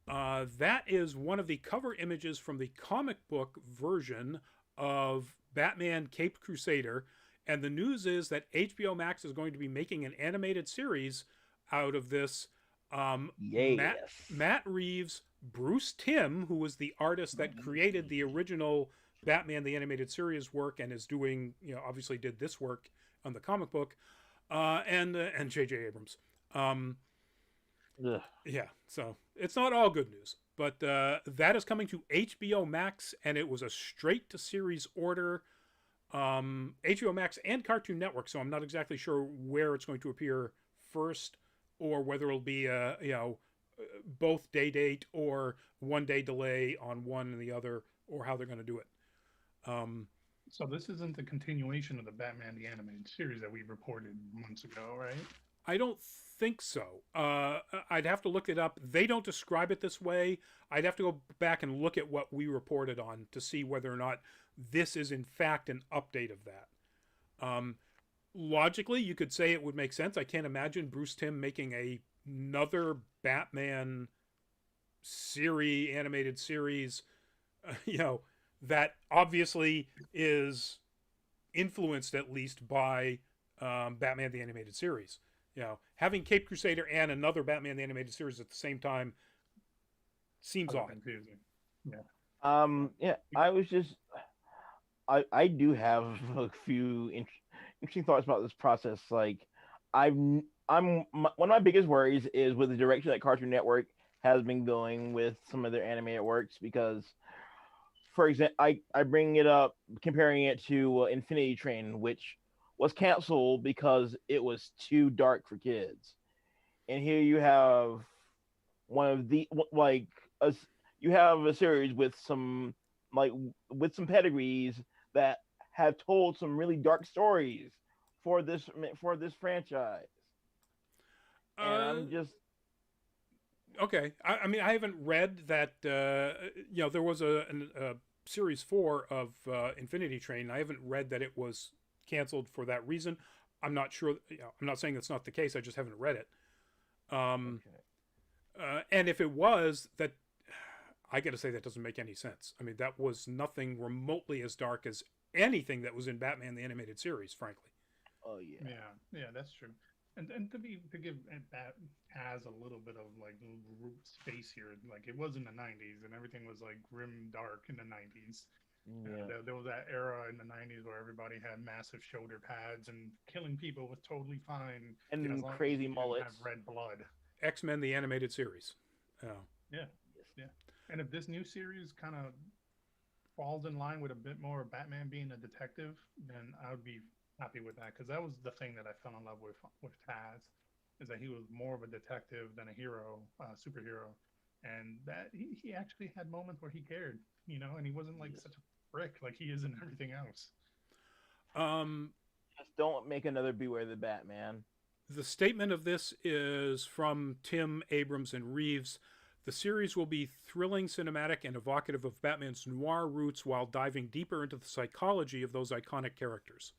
Speaker 1: That is one of the cover images from the comic book version of Batman Caped Crusader. And the news is that HBO Max is going to be making an animated series out of this.
Speaker 2: Yes.
Speaker 1: Matt Reeves, Bruce Timm, who was the artist that created the original Batman the Animated Series work and is doing, obviously did this work on the comic book, and J.J. Abrams. Yeah, so it's not all good news, but that is coming to HBO Max, and it was a straight to series order. HBO Max and Cartoon Network, so I'm not exactly sure where it's going to appear first, or whether it'll be both day date or 1 day delay on one and the other, or how they're going to do it.
Speaker 3: So this isn't the continuation of the Batman the Animated Series that we reported months ago, right?
Speaker 1: I don't think so. I'd have to look it up. They don't describe it this way. I'd have to go back and look at what we reported on to see whether or not this is in fact an update of that. Logically, you could say it would make sense. I can't imagine Bruce Timm making another Batman animated series, that obviously is influenced at least by Batman the Animated Series. Having Caped Crusader and another Batman the Animated Series at the same time seems odd.
Speaker 3: Confusing.
Speaker 2: Yeah. I do have a few interesting thoughts about this process. Like, one of my biggest worries is with the direction that Cartoon Network has been going with some of their animated works, because, for example, I bring it up comparing it to Infinity Train, which was canceled because it was too dark for kids. And here you have you have a series with some pedigrees that have told some really dark stories for this franchise. And I'm just
Speaker 1: okay. I mean, I haven't read that. There was a series 4 of Infinity Train. I haven't read that it was canceled for that reason. I'm not sure. I'm not saying that's not the case. I just haven't read it. And if it was, that I got to say that doesn't make any sense. I mean, that was nothing remotely as dark as anything that was in Batman the Animated Series, frankly.
Speaker 2: Oh yeah.
Speaker 3: Yeah, that's true. And to give that as a little bit of like space here, like it was in the 90s and everything was like grim dark in the 90s. Yeah. There was that era in the 90s where everybody had massive shoulder pads and killing people was totally fine.
Speaker 2: And crazy mullets.
Speaker 3: Have red blood.
Speaker 1: X-Men the Animated Series.
Speaker 3: Yeah. And if this new series kind of falls in line with a bit more Batman being a detective, then I would be happy with that, because that was the thing that I fell in love with Taz, is that he was more of a detective than a hero, superhero, and that he actually had moments where he cared, and he wasn't like such a prick like he is in everything else.
Speaker 2: Just don't make another Beware the Batman.
Speaker 1: The statement of this is from Timm, Abrams, and Reeves. The series will be thrilling, cinematic, and evocative of Batman's noir roots while diving deeper into the psychology of those iconic characters.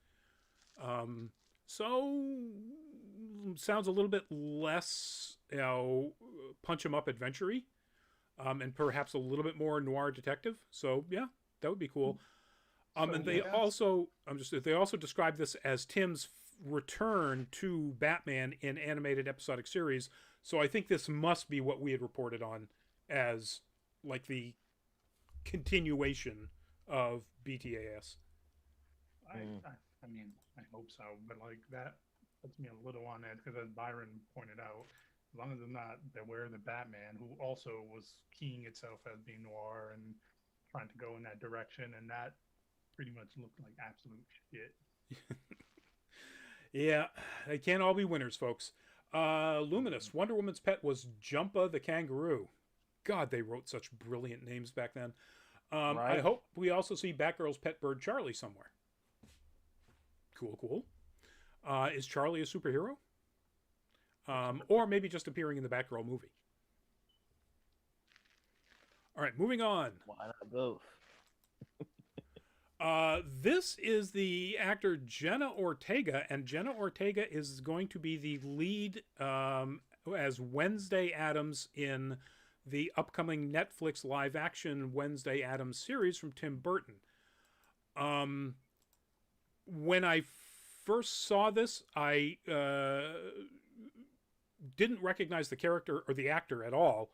Speaker 1: So sounds a little bit less, punch 'em up adventure-y, and perhaps a little bit more noir detective. So yeah, that would be cool. And they also describe this as Timm's return to Batman in animated episodic series. So I think this must be what we had reported on as like the continuation of BTAS.
Speaker 3: I mean, I hope so, but like that puts me a little on edge because, as Byron pointed out, as long as it's not that we're the Batman, who also was keying itself as being noir and trying to go in that direction, and that pretty much looked like absolute shit.
Speaker 1: Yeah, they can't all be winners, folks. Luminous, Wonder Woman's pet was Jumpa the kangaroo. God, they wrote such brilliant names back then.
Speaker 2: Right.
Speaker 1: I hope we also see Batgirl's pet bird Charlie somewhere. Cool, cool. Is Charlie a superhero? Or maybe just appearing in the Batgirl movie. All right, moving on.
Speaker 2: Why not both?
Speaker 1: This is the actor Jenna Ortega, and Jenna Ortega is going to be the lead as Wednesday Addams in the upcoming Netflix live-action Wednesday Addams series from Tim Burton. When I first saw this, I didn't recognize the character or the actor at all.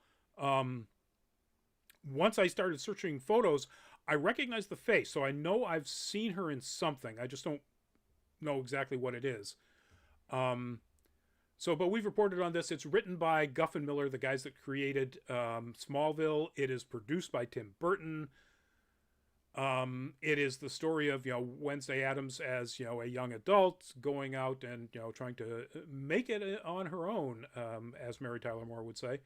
Speaker 1: Once I started searching photos, I recognized the face, so I know I've seen her in something. I just don't know exactly what it is. But we've reported on this. It's written by Guff and Miller, the guys that created Smallville. It is produced by Tim Burton. It is the story of, Wednesday Addams as, a young adult going out and, trying to make it on her own, as Mary Tyler Moore would say.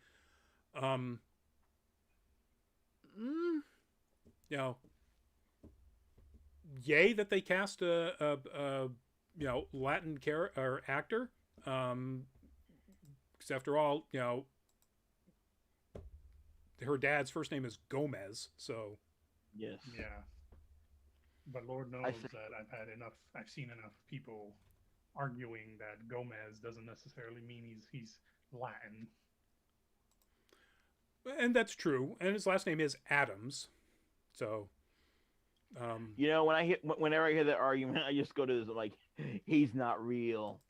Speaker 1: Yay that they cast a Latin or actor. Because after all, her dad's first name is Gomez, so
Speaker 2: yes,
Speaker 3: yeah. But Lord knows that I've seen enough people arguing that Gomez doesn't necessarily mean he's Latin.
Speaker 1: And that's true. And his last name is Addams, so.
Speaker 2: Whenever I hear that argument, I just go to this like, he's not real.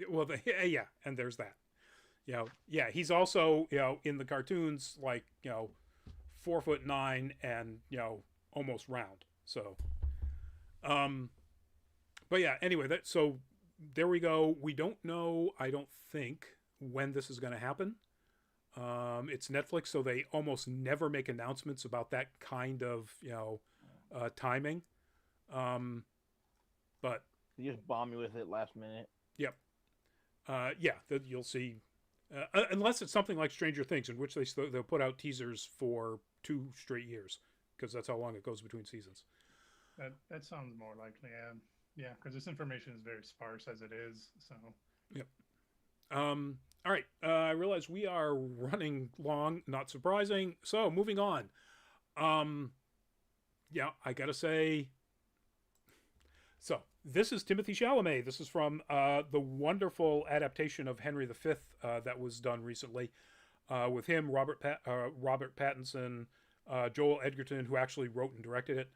Speaker 1: Well, yeah, and there's that. He's also, in the cartoons, like, 4'9" and, almost round. So, but yeah, anyway, so there we go. We don't know, I don't think, when this is going to happen. It's Netflix, so they almost never make announcements about that kind of, timing. But
Speaker 2: they just bomb you with it last minute.
Speaker 1: Yep. You'll see, unless it's something like Stranger Things, in which they'll put out teasers for 2 straight years, because that's how long it goes between seasons.
Speaker 3: That sounds more likely. Yeah, because this information is very sparse as it is. So.
Speaker 1: Yep. All right. I realize we are running long. Not surprising. So moving on. I gotta say. So this is Timothée Chalamet. This is from the wonderful adaptation of Henry V that was done recently with him, Robert Pattinson, Joel Edgerton, who actually wrote and directed it.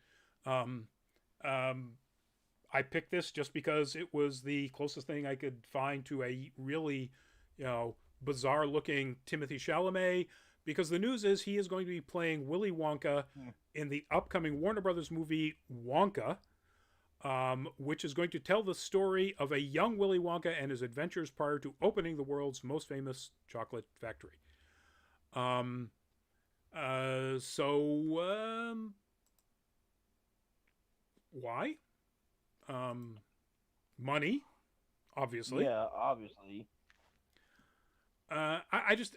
Speaker 1: I picked this just because it was the closest thing I could find to a really, bizarre looking Timothée Chalamet, because the news is he is going to be playing Willy Wonka in the upcoming Warner Brothers movie Wonka, which is going to tell the story of a young Willy Wonka and his adventures prior to opening the world's most famous chocolate factory. Why? Money, obviously.
Speaker 2: Yeah, obviously.
Speaker 1: I just,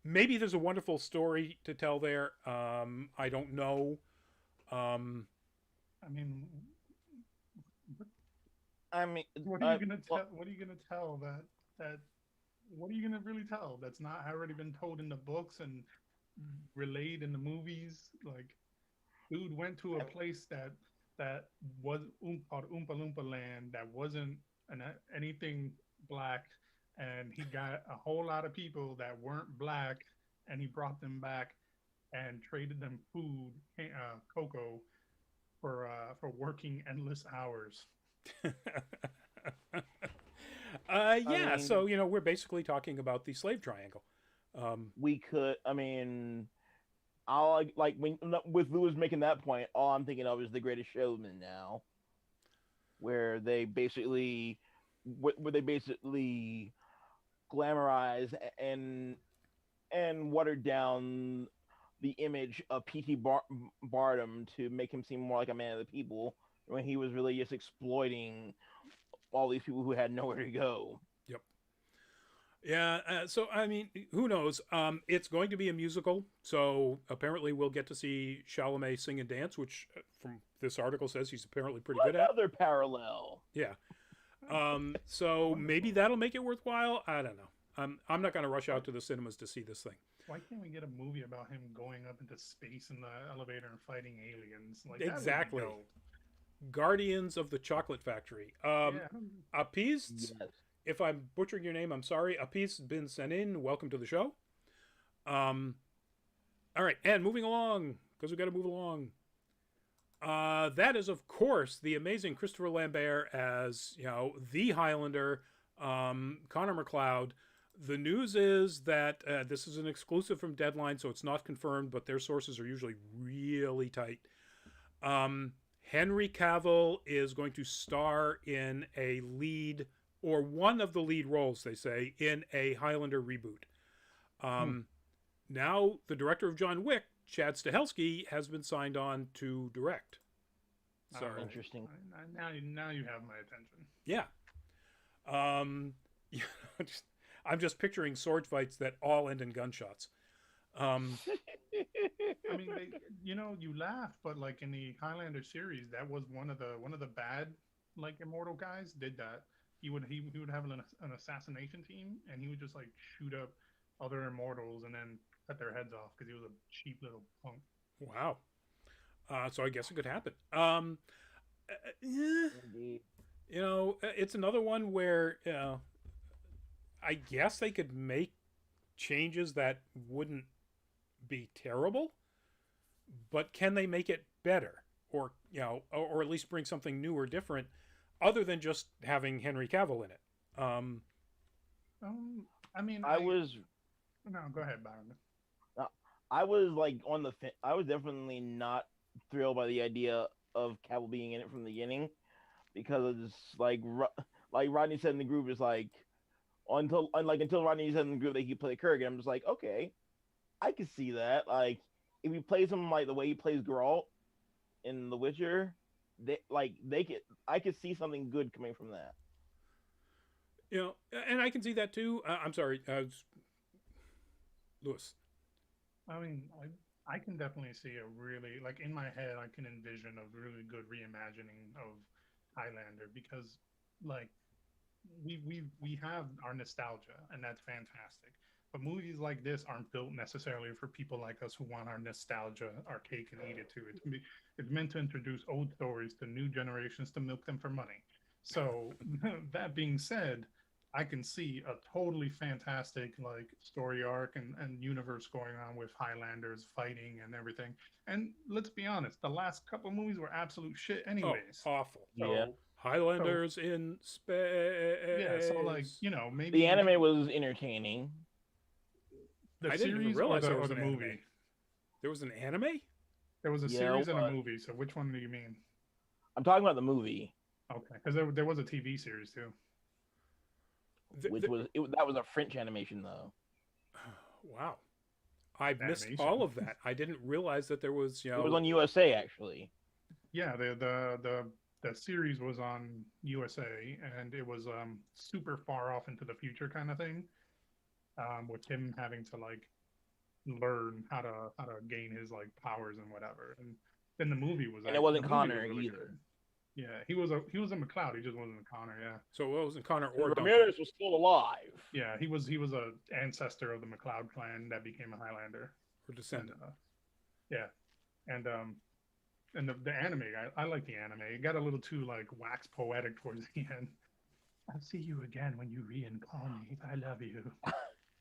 Speaker 1: maybe there's a wonderful story to tell there. I don't know.
Speaker 3: I mean, what are you gonna tell? What are you gonna tell that? What are you gonna really tell? That's not already been told in the books and relayed in the movies. Like, dude went to a place that was called Oompa Loompa Land that wasn't anything black, and he got a whole lot of people that weren't black, and he brought them back and traded them food, cocoa, for working endless hours.
Speaker 1: So we're basically talking about the slave triangle.
Speaker 2: We could, I mean, all like when with Lewis making that point, all I'm thinking of is The Greatest Showman now, where they basically where they basically glamorize and watered down the image of Barnum to make him seem more like a man of the people when he was really just exploiting all these people who had nowhere to go.
Speaker 1: Yep. Yeah. So I mean, who knows? It's going to be a musical, so apparently we'll get to see Chalamet sing and dance, which from this article says he's apparently pretty good at.
Speaker 2: Another parallel.
Speaker 1: Yeah. So maybe that'll make it worthwhile. I don't know. I'm not going to rush out to the cinemas to see this thing.
Speaker 3: Why can't we get a movie about him going up into space in the elevator and fighting aliens? Like
Speaker 1: exactly. Guardians of the Chocolate Factory. Appeased?
Speaker 2: Yes.
Speaker 1: If I'm butchering your name, I'm sorry. Appeased has been sent in. Welcome to the show. All right, and moving along, because we got to move along. That is, of course, the amazing Christopher Lambert as, the Highlander, Connor McLeod. The news is that this is an exclusive from Deadline, so it's not confirmed, but their sources are usually really tight. Henry Cavill is going to star in a lead, or one of the lead roles, they say, in a Highlander reboot. Now, the director of John Wick, Chad Stahelski, has been signed on to direct.
Speaker 2: So interesting.
Speaker 3: Now you have my attention.
Speaker 1: Yeah. I'm just picturing sword fights that all end in gunshots.
Speaker 3: I mean, you laugh, but like in the Highlander series, that was one of the bad like immortal guys did that. He would have an assassination team, and he would just like shoot up other immortals and then cut their heads off because he was a cheap little punk.
Speaker 1: Wow. So I guess it could happen. It's another one where I guess they could make changes that wouldn't be terrible, but can they make it better, or at least bring something new or different, other than just having Henry Cavill in it?
Speaker 3: I mean, no. Go ahead, Byron.
Speaker 2: I was like I was definitely not thrilled by the idea of Cavill being in it from the beginning, because it's like Rodney said in the group is like until Rodney said in the group that he play Kurgan. I'm just like, okay, I could see that. Like if he plays him like the way he plays Geralt in The Witcher, I could see something good coming from that.
Speaker 1: And I can see that too. I'm sorry, Lewis.
Speaker 3: I mean, I can definitely see a really, like in my head, I can envision a really good reimagining of Highlander, because like we have our nostalgia, and that's fantastic. But movies like this aren't built necessarily for people like us who want our nostalgia, our cake and eat it too. It's meant to introduce old stories to new generations to milk them for money. So that being said, I can see a totally fantastic like story arc and universe going on with Highlanders fighting and everything. And let's be honest, the last couple of movies were absolute shit anyways.
Speaker 1: Oh, awful.
Speaker 2: Yeah.
Speaker 1: Highlanders in space.
Speaker 3: Yeah, so like, maybe
Speaker 2: the anime was entertaining.
Speaker 3: The series or the movie?
Speaker 1: Anime. There was an anime?
Speaker 3: There was a series and a movie, so which one do you mean?
Speaker 2: I'm talking about the movie.
Speaker 3: Okay, because there was a TV series too.
Speaker 2: That was a French animation though.
Speaker 1: Wow, I missed all of that. I didn't realize that there was.
Speaker 2: It was on USA actually.
Speaker 3: Yeah, the series was on USA, and it was super far off into the future kind of thing, with him having to like learn how to gain his like powers and whatever. And then the movie was.
Speaker 2: And it wasn't Connor really either.
Speaker 3: Good. Yeah, he was a McLeod. He just wasn't a Connor. Yeah.
Speaker 1: So it wasn't Connor or
Speaker 2: Ramirez was still alive.
Speaker 3: Yeah, he was a ancestor of the McLeod clan that became a Highlander.
Speaker 1: Or descendant.
Speaker 3: Yeah, and the anime, I like the anime. It got a little too like wax poetic towards the end. I'll see you again when you reincarnate. I love you.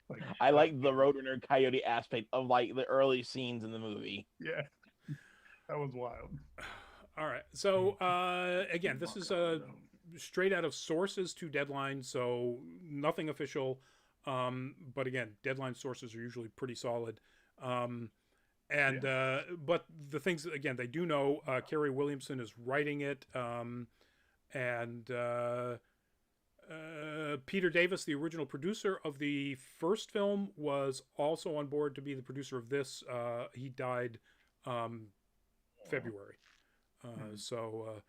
Speaker 3: Like,
Speaker 2: I like the Roadrunner Coyote aspect of like the early scenes in the movie.
Speaker 3: Yeah, that was wild.
Speaker 1: All right. So, again, this is straight out of sources to Deadline, so nothing official. But again, Deadline sources are usually pretty solid. And but the things again, they do know Kerry Williamson is writing it, and Peter Davis, the original producer of the first film, was also on board to be the producer of this. He died February. So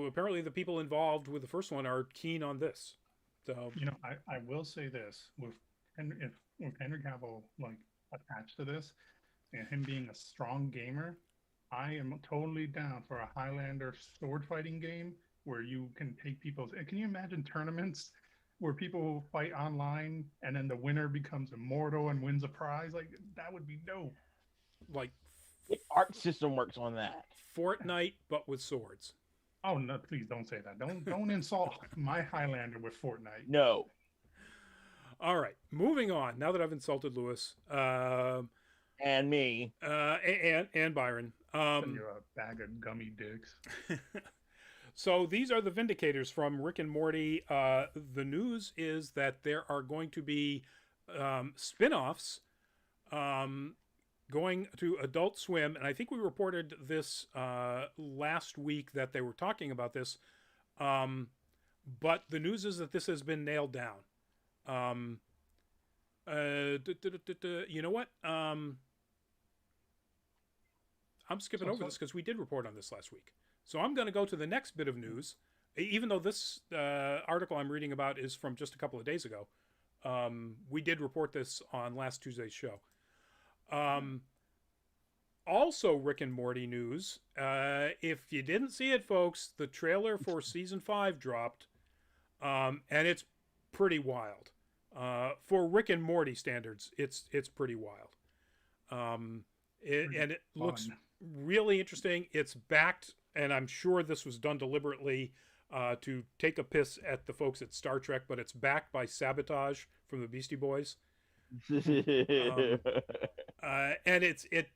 Speaker 1: apparently the people involved with the first one are keen on this. So
Speaker 3: I will say this with Henry Cavill like attached to this and him being a strong gamer, I am totally down for a Highlander sword fighting game where you can take people's. Can you imagine tournaments where people fight online and then the winner becomes immortal and wins a prize? Like that would be dope.
Speaker 1: Like
Speaker 2: the art system works on that.
Speaker 1: Fortnite, but with swords.
Speaker 3: Oh no! Please don't say that. Don't insult my Highlander with Fortnite.
Speaker 2: No.
Speaker 1: All right, moving on. Now that I've insulted Lewis,
Speaker 2: and me,
Speaker 1: and Byron,
Speaker 3: you're a bag of gummy dicks.
Speaker 1: So these are the Vindicators from Rick and Morty. The news is that there are going to be spin-offs going to Adult Swim, and I think we reported this last week that they were talking about this. But the news is that this has been nailed down. You know what? I'm skipping over this because we did report on this last week. So I'm going to go to the next bit of news, even though this article I'm reading about is from just a couple of days ago. We did report this on last Tuesday's show. Also, Rick and Morty news. If you didn't see it, folks, the trailer for season 5 dropped, and it's pretty wild. For Rick and Morty standards, it's pretty wild. And it looks really interesting. It's backed, and I'm sure this was done deliberately to take a piss at the folks at Star Trek, but it's backed by Sabotage from the Beastie Boys. And it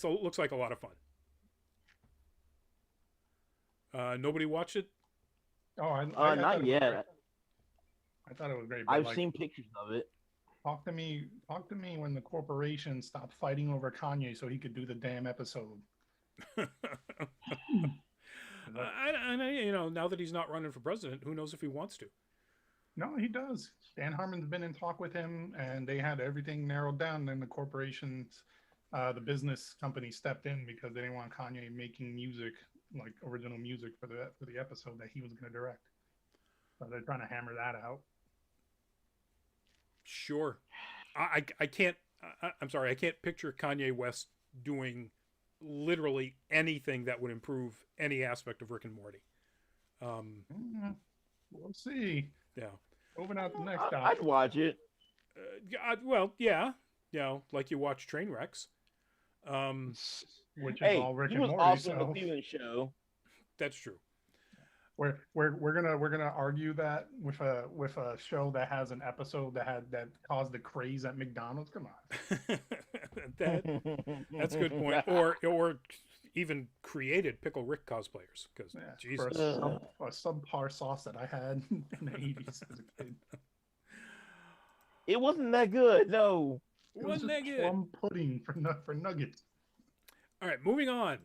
Speaker 1: looks like a lot of fun. Nobody watched it?
Speaker 3: Oh,
Speaker 2: not yet.
Speaker 3: I thought it was great.
Speaker 2: I've seen pictures of it.
Speaker 3: Talk to me when the corporation stopped fighting over Kanye so he could do the damn episode.
Speaker 1: Now that he's not running for president, who knows if he wants to?
Speaker 3: No, he does. Dan Harmon's been in talk with him, and they had everything narrowed down. Then the corporations, the business company, stepped in because they didn't want Kanye making music, like original music for the episode that he was going to direct. So they're trying to hammer that out.
Speaker 1: Sure. I can't. I'm sorry. I can't picture Kanye West doing literally anything that would improve any aspect of Rick and Morty.
Speaker 3: We'll see.
Speaker 1: Yeah.
Speaker 3: Moving out the next topic.
Speaker 2: I'd watch it.
Speaker 1: Well, yeah. Like you watch train wrecks.
Speaker 3: Which is all Rick and Morty.
Speaker 2: Also the Feeling Show.
Speaker 1: That's true.
Speaker 3: We're gonna argue that with a show that has an episode that caused the craze at McDonald's. Come on.
Speaker 1: That's a good point. Or even created Pickle Rick cosplayers because Jesus,
Speaker 3: a subpar sauce that I had in the 80s as a kid.
Speaker 2: It wasn't that good, no.
Speaker 3: It wasn't that good. Plum pudding for nuggets.
Speaker 1: All right, moving on.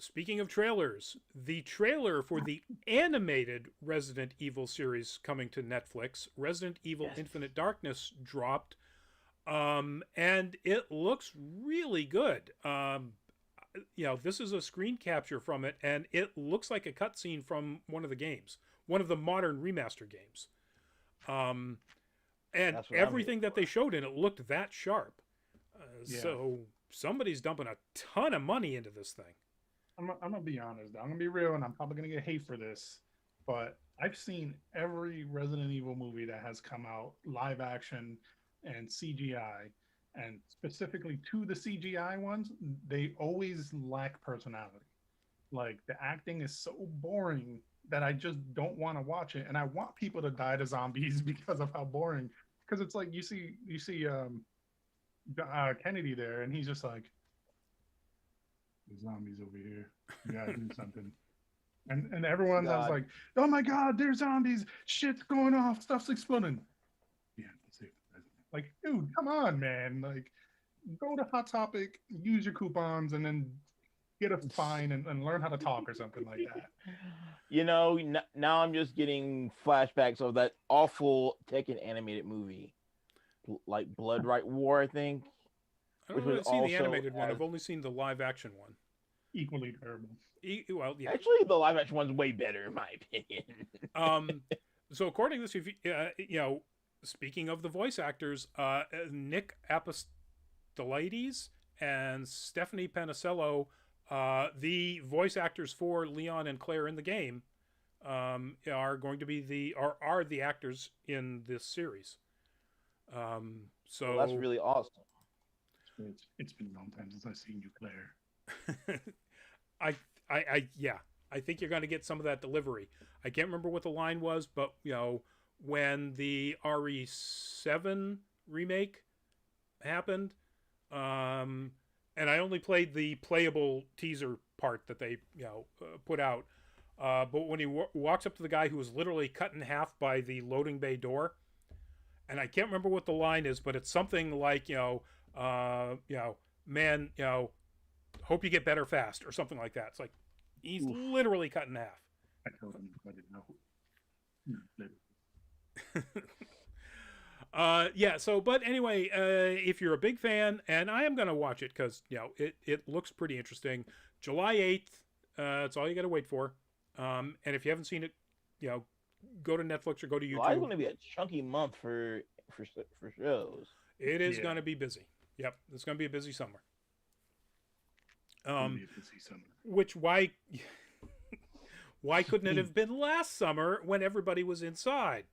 Speaker 1: Speaking of trailers, the trailer for the animated Resident Evil series coming to Netflix, Resident Evil Infinite Darkness, dropped, and it looks really good. This is a screen capture from it, and it looks like a cutscene from one of the games, one of the modern remaster games. And everything that they showed in it looked that sharp. So somebody's dumping a ton of money into this thing.
Speaker 3: I'm gonna be honest. I'm gonna be real, and I'm probably gonna get hate for this, but I've seen every Resident Evil movie that has come out, live action and CGI, and specifically to the CGI ones, they always lack personality. Like the acting is so boring that I just don't want to watch it, and I want people to die to zombies because of how boring. Because it's like you see Kennedy there, and he's just like, the zombies over here. You gotta do something. And everyone's like, oh my god, there's zombies, shit's going off, stuff's exploding. Yeah, let's see. Like, dude, come on, man. Like, go to Hot Topic, use your coupons, and then get a fine and learn how to talk or something like that.
Speaker 2: You know, now I'm just getting flashbacks of that awful Tekken animated movie, like Blood Right War, I think,
Speaker 1: I
Speaker 2: which
Speaker 1: don't
Speaker 2: was
Speaker 1: really see the
Speaker 2: also
Speaker 1: animated one.
Speaker 2: as
Speaker 1: I've only seen the live action one.
Speaker 3: Equally terrible.
Speaker 1: Well, yeah.
Speaker 2: actually the live action one's way better in my opinion.
Speaker 1: Um, so according to this, you know, speaking of the voice actors, Nick Apostolides and Stephanie Panicello, the voice actors for Leon and Claire in the game, are going to be are the actors in this series. So
Speaker 2: Well, that's really awesome.
Speaker 3: It's been a long time since I've seen you, Claire.
Speaker 1: I, yeah, I think you're going to get some of that delivery. I can't remember what the line was, but you know, when the RE7 remake happened, and I only played the playable teaser part that they put out. But when he walks up to the guy who was literally cut in half by the loading bay door, and I can't remember what the line is, but it's something like man, hope you get better fast or something like that. It's like he's literally cut in half.
Speaker 3: I told him I didn't know.
Speaker 1: Yeah, so but anyway, if you're a big fan, and I am gonna watch it because it looks pretty interesting. July 8th, that's all you gotta wait for. And if you haven't seen it, go to Netflix or go to YouTube.
Speaker 2: July's going to be a chunky month for shows.
Speaker 1: It is going to be busy. Yep, it's going to be a busy summer. Which why couldn't it have been last summer when everybody was inside?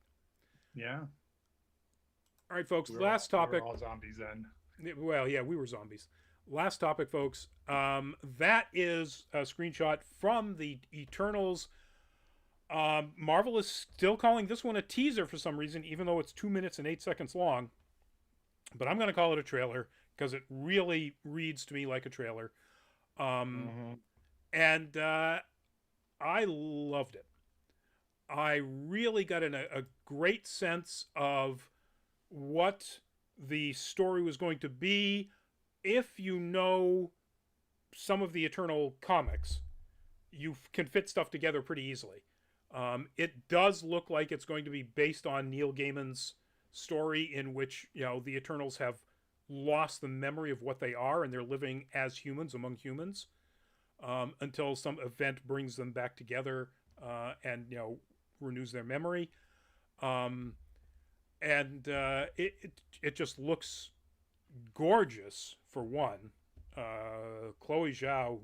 Speaker 3: Yeah.
Speaker 1: All right, folks. Last topic.
Speaker 3: We were all zombies then.
Speaker 1: Well, yeah, we were zombies. Last topic, folks. That is a screenshot from the Eternals. Marvel is still calling this one a teaser for some reason, even though it's 2 minutes and 8 seconds long. But I'm going to call it a trailer because it really reads to me like a trailer. And I loved it. I really got a great sense of what the story was going to be. If you know some of the Eternal comics, you can fit stuff together pretty easily. It does look like it's going to be based on Neil Gaiman's story in which, the Eternals have lost the memory of what they are and they're living as humans among humans until some event brings them back together and, renews their memory. And it just looks gorgeous for one. Chloe Zhao,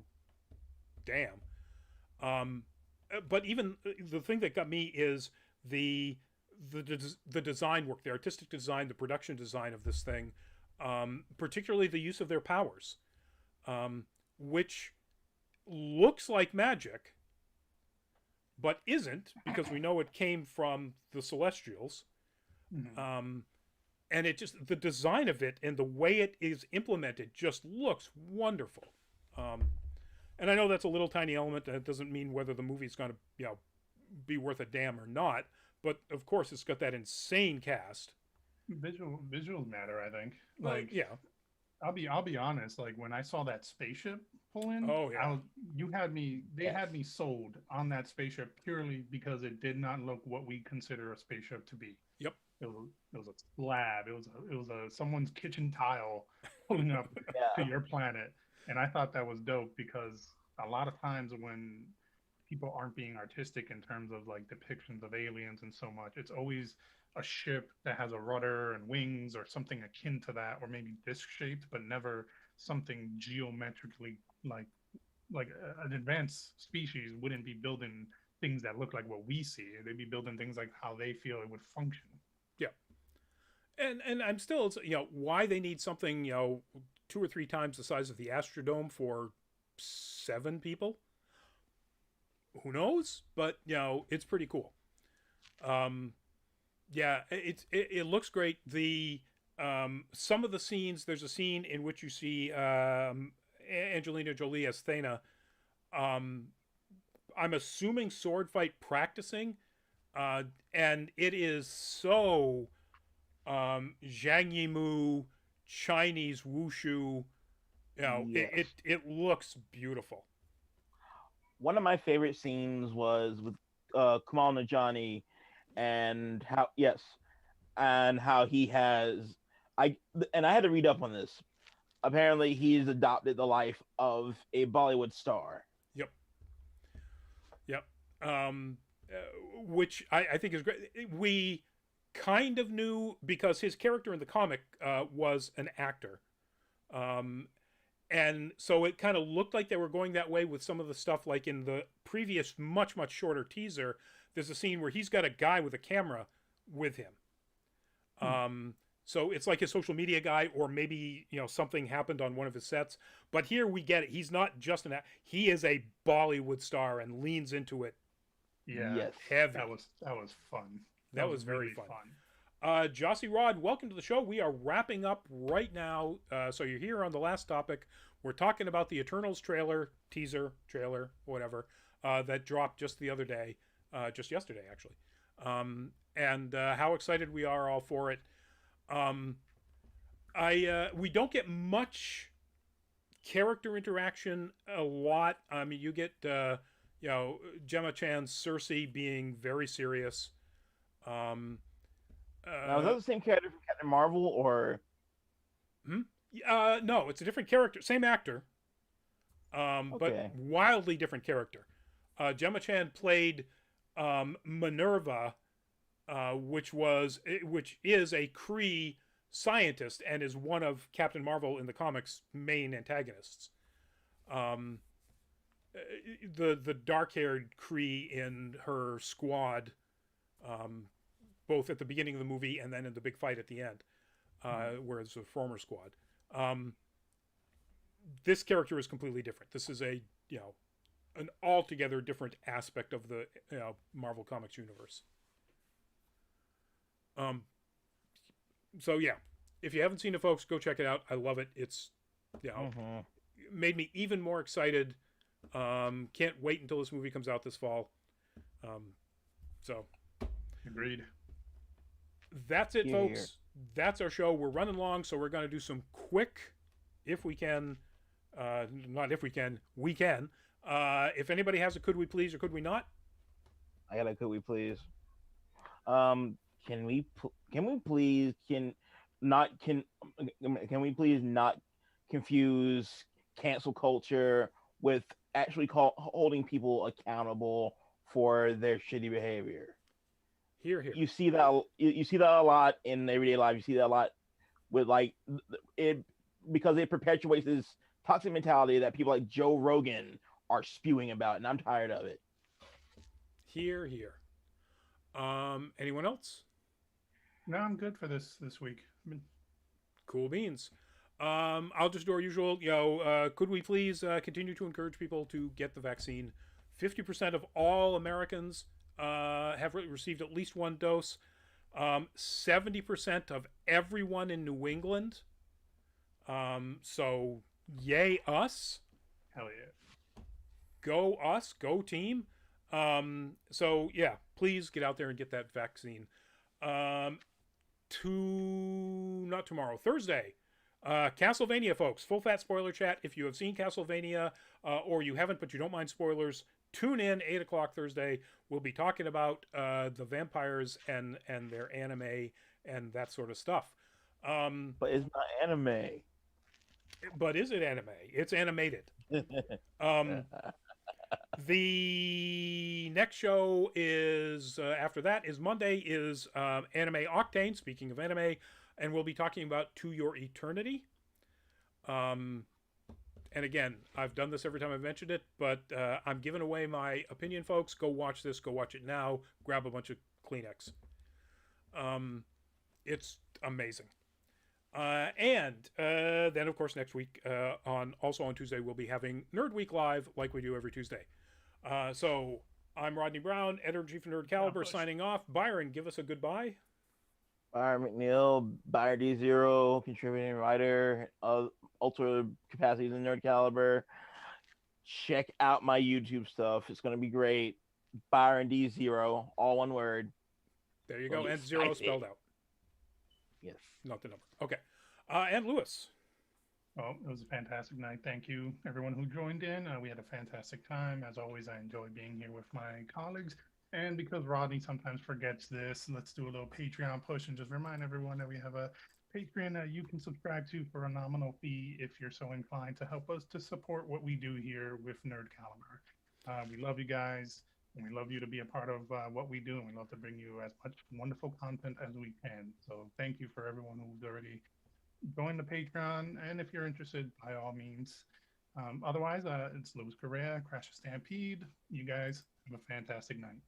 Speaker 1: damn. But even the thing that got me is the design work, the artistic design, the production design of this thing, particularly the use of their powers, which looks like magic, but isn't, because we know it came from the Celestials. Mm-hmm. And it just, the design of it and the way it is implemented just looks wonderful. And I know that's a little tiny element. That doesn't mean whether the movie's going to, be worth a damn or not. But of course, it's got that insane cast.
Speaker 3: Visuals matter, I think.
Speaker 1: Like, yeah,
Speaker 3: I'll be honest. Like when I saw that spaceship pull in,
Speaker 1: oh yeah,
Speaker 3: they had me sold on that spaceship purely because it did not look what we consider a spaceship to be.
Speaker 1: Yep.
Speaker 3: It was a slab. It was a someone's kitchen tile pulling up to your planet. And I thought that was dope because a lot of times when people aren't being artistic in terms of like depictions of aliens and so much, it's always a ship that has a rudder and wings or something akin to that, or maybe disc shaped, but never something geometrically like an advanced species wouldn't be building things that look like what we see. They'd be building things like how they feel it would function.
Speaker 1: Yeah. And I'm still, why they need something, 2 or 3 times the size of the Astrodome for 7 people. Who knows? But it's pretty cool. Yeah, it looks great. The some of the scenes, there's a scene in which you see Angelina Jolie as Thena. I'm assuming sword fight practicing, and it is so Zhang Yimou Chinese wushu. You know,
Speaker 2: Yes.
Speaker 1: it looks beautiful.
Speaker 2: One of my favorite scenes was with Kamal Najani and how he has I and I had to read up on this. Apparently, he's adopted the life of a Bollywood star.
Speaker 1: Yep. Yep. Um, which I think is great. We kind of knew because his character in the comic was an actor. Um, and so it kind of looked like they were going that way with some of the stuff, like in the previous, much, much shorter teaser. There's a scene where he's got a guy with a camera with him. So it's like his social media guy, or maybe, you know, something happened on one of his sets. But here we get it. He's not just an actor. He is a Bollywood star and leans into it.
Speaker 3: Yeah,
Speaker 2: Yes.
Speaker 1: Heavy.
Speaker 3: that was fun.
Speaker 1: That was very
Speaker 3: really
Speaker 1: fun. Jossie Rod, welcome to the show. We are wrapping up right now. So you're here on the last topic. We're talking about the Eternals teaser, whatever, that dropped just the other day, just yesterday, actually. And how excited we are all for it. We don't get much character interaction a lot. I mean, you get, you know, Gemma Chan's Cersei being very serious.
Speaker 2: Now, is that the same character from Captain Marvel, or?
Speaker 1: No, it's a different character, same actor, but wildly different character. Gemma Chan played Minerva, which is a Kree scientist and is one of Captain Marvel in the comics' main antagonists. The dark-haired Kree in her squad, both at the beginning of the movie and then in the big fight at the end, whereas the former squad. This character is completely different. This is an altogether different aspect of the Marvel Comics universe. So yeah, if you haven't seen it, folks, go check it out. I love it. It's made me even more excited. Can't wait until this movie comes out this fall. So
Speaker 3: agreed.
Speaker 1: That's it, folks. That's our show. We're running long, so we're going to do some quick, if we can, not if we can, we can. If anybody has a could we please or could we not?
Speaker 2: I got a could we please. Can we please not confuse cancel culture with actually holding people accountable for their shitty behavior?
Speaker 1: Here.
Speaker 2: You see that a lot in everyday life. You see that a lot with it because it perpetuates this toxic mentality that people like Joe Rogan are spewing about, and I'm tired of it.
Speaker 1: Here. Anyone else?
Speaker 3: No, I'm good for this week.
Speaker 1: Cool beans. I'll just do our usual. Could we please continue to encourage people to get the vaccine? 50% of all Americans have received at least one dose. 70% of everyone in New England. So yay us.
Speaker 3: Hell yeah.
Speaker 1: Go us, go team. So yeah, please get out there and get that vaccine. Not tomorrow, Thursday. Castlevania, folks. Full fat spoiler chat. If you have seen Castlevania or you haven't, but you don't mind spoilers, tune in 8 o'clock Thursday. We'll be talking about the vampires and their anime and that sort of stuff.
Speaker 2: But it's not anime.
Speaker 1: But is it anime? It's animated. The next show is after that is Monday is Anime Octane. Speaking of anime, and we'll be talking about To Your Eternity. And again, I've done this every time I've mentioned it, but I'm giving away my opinion, folks. Go watch this. Go watch it now. Grab a bunch of Kleenex. It's amazing. And then, of course, next week, on Tuesday, we'll be having Nerd Week Live like we do every Tuesday. So I'm Rodney Brown, editor-in-chief of Nerd Caliber, signing off. Byron, give us a goodbye.
Speaker 2: Byron McNeil, Byron D0, contributing writer, ultra capacities in Nerd Caliber. Check out my YouTube stuff. It's going to be great. Byron D0, all one word.
Speaker 1: There you go. And 0 spelled out.
Speaker 2: Yes.
Speaker 1: Not the number. Okay. And Lewis.
Speaker 3: Well, it was a fantastic night. Thank you, everyone who joined in. We had a fantastic time. As always, I enjoy being here with my colleagues. And because Rodney sometimes forgets this, let's do a little Patreon push and just remind everyone that we have a Patreon that you can subscribe to for a nominal fee if you're so inclined to help us to support what we do here with Nerd Caliber. We love you guys, and we love you to be a part of what we do, and we love to bring you as much wonderful content as we can. So thank you for everyone who's already join the Patreon, and if you're interested, by all means. Otherwise, it's Louis Correa, Crash Stampede. You guys have a fantastic night.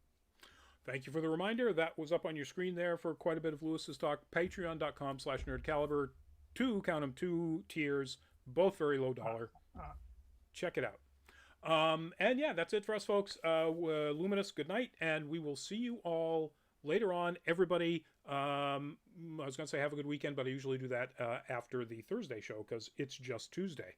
Speaker 1: Thank you for the reminder. That was up on your screen there for quite a bit of Lewis's talk. Patreon.com/nerdcaliber. Count them, 2 tiers, both very low dollar. Check it out. And yeah, that's it for us, folks. Luminous, good night, and we will see you all later on. Everybody, I was going to say have a good weekend, but I usually do that after the Thursday show because it's just Tuesday.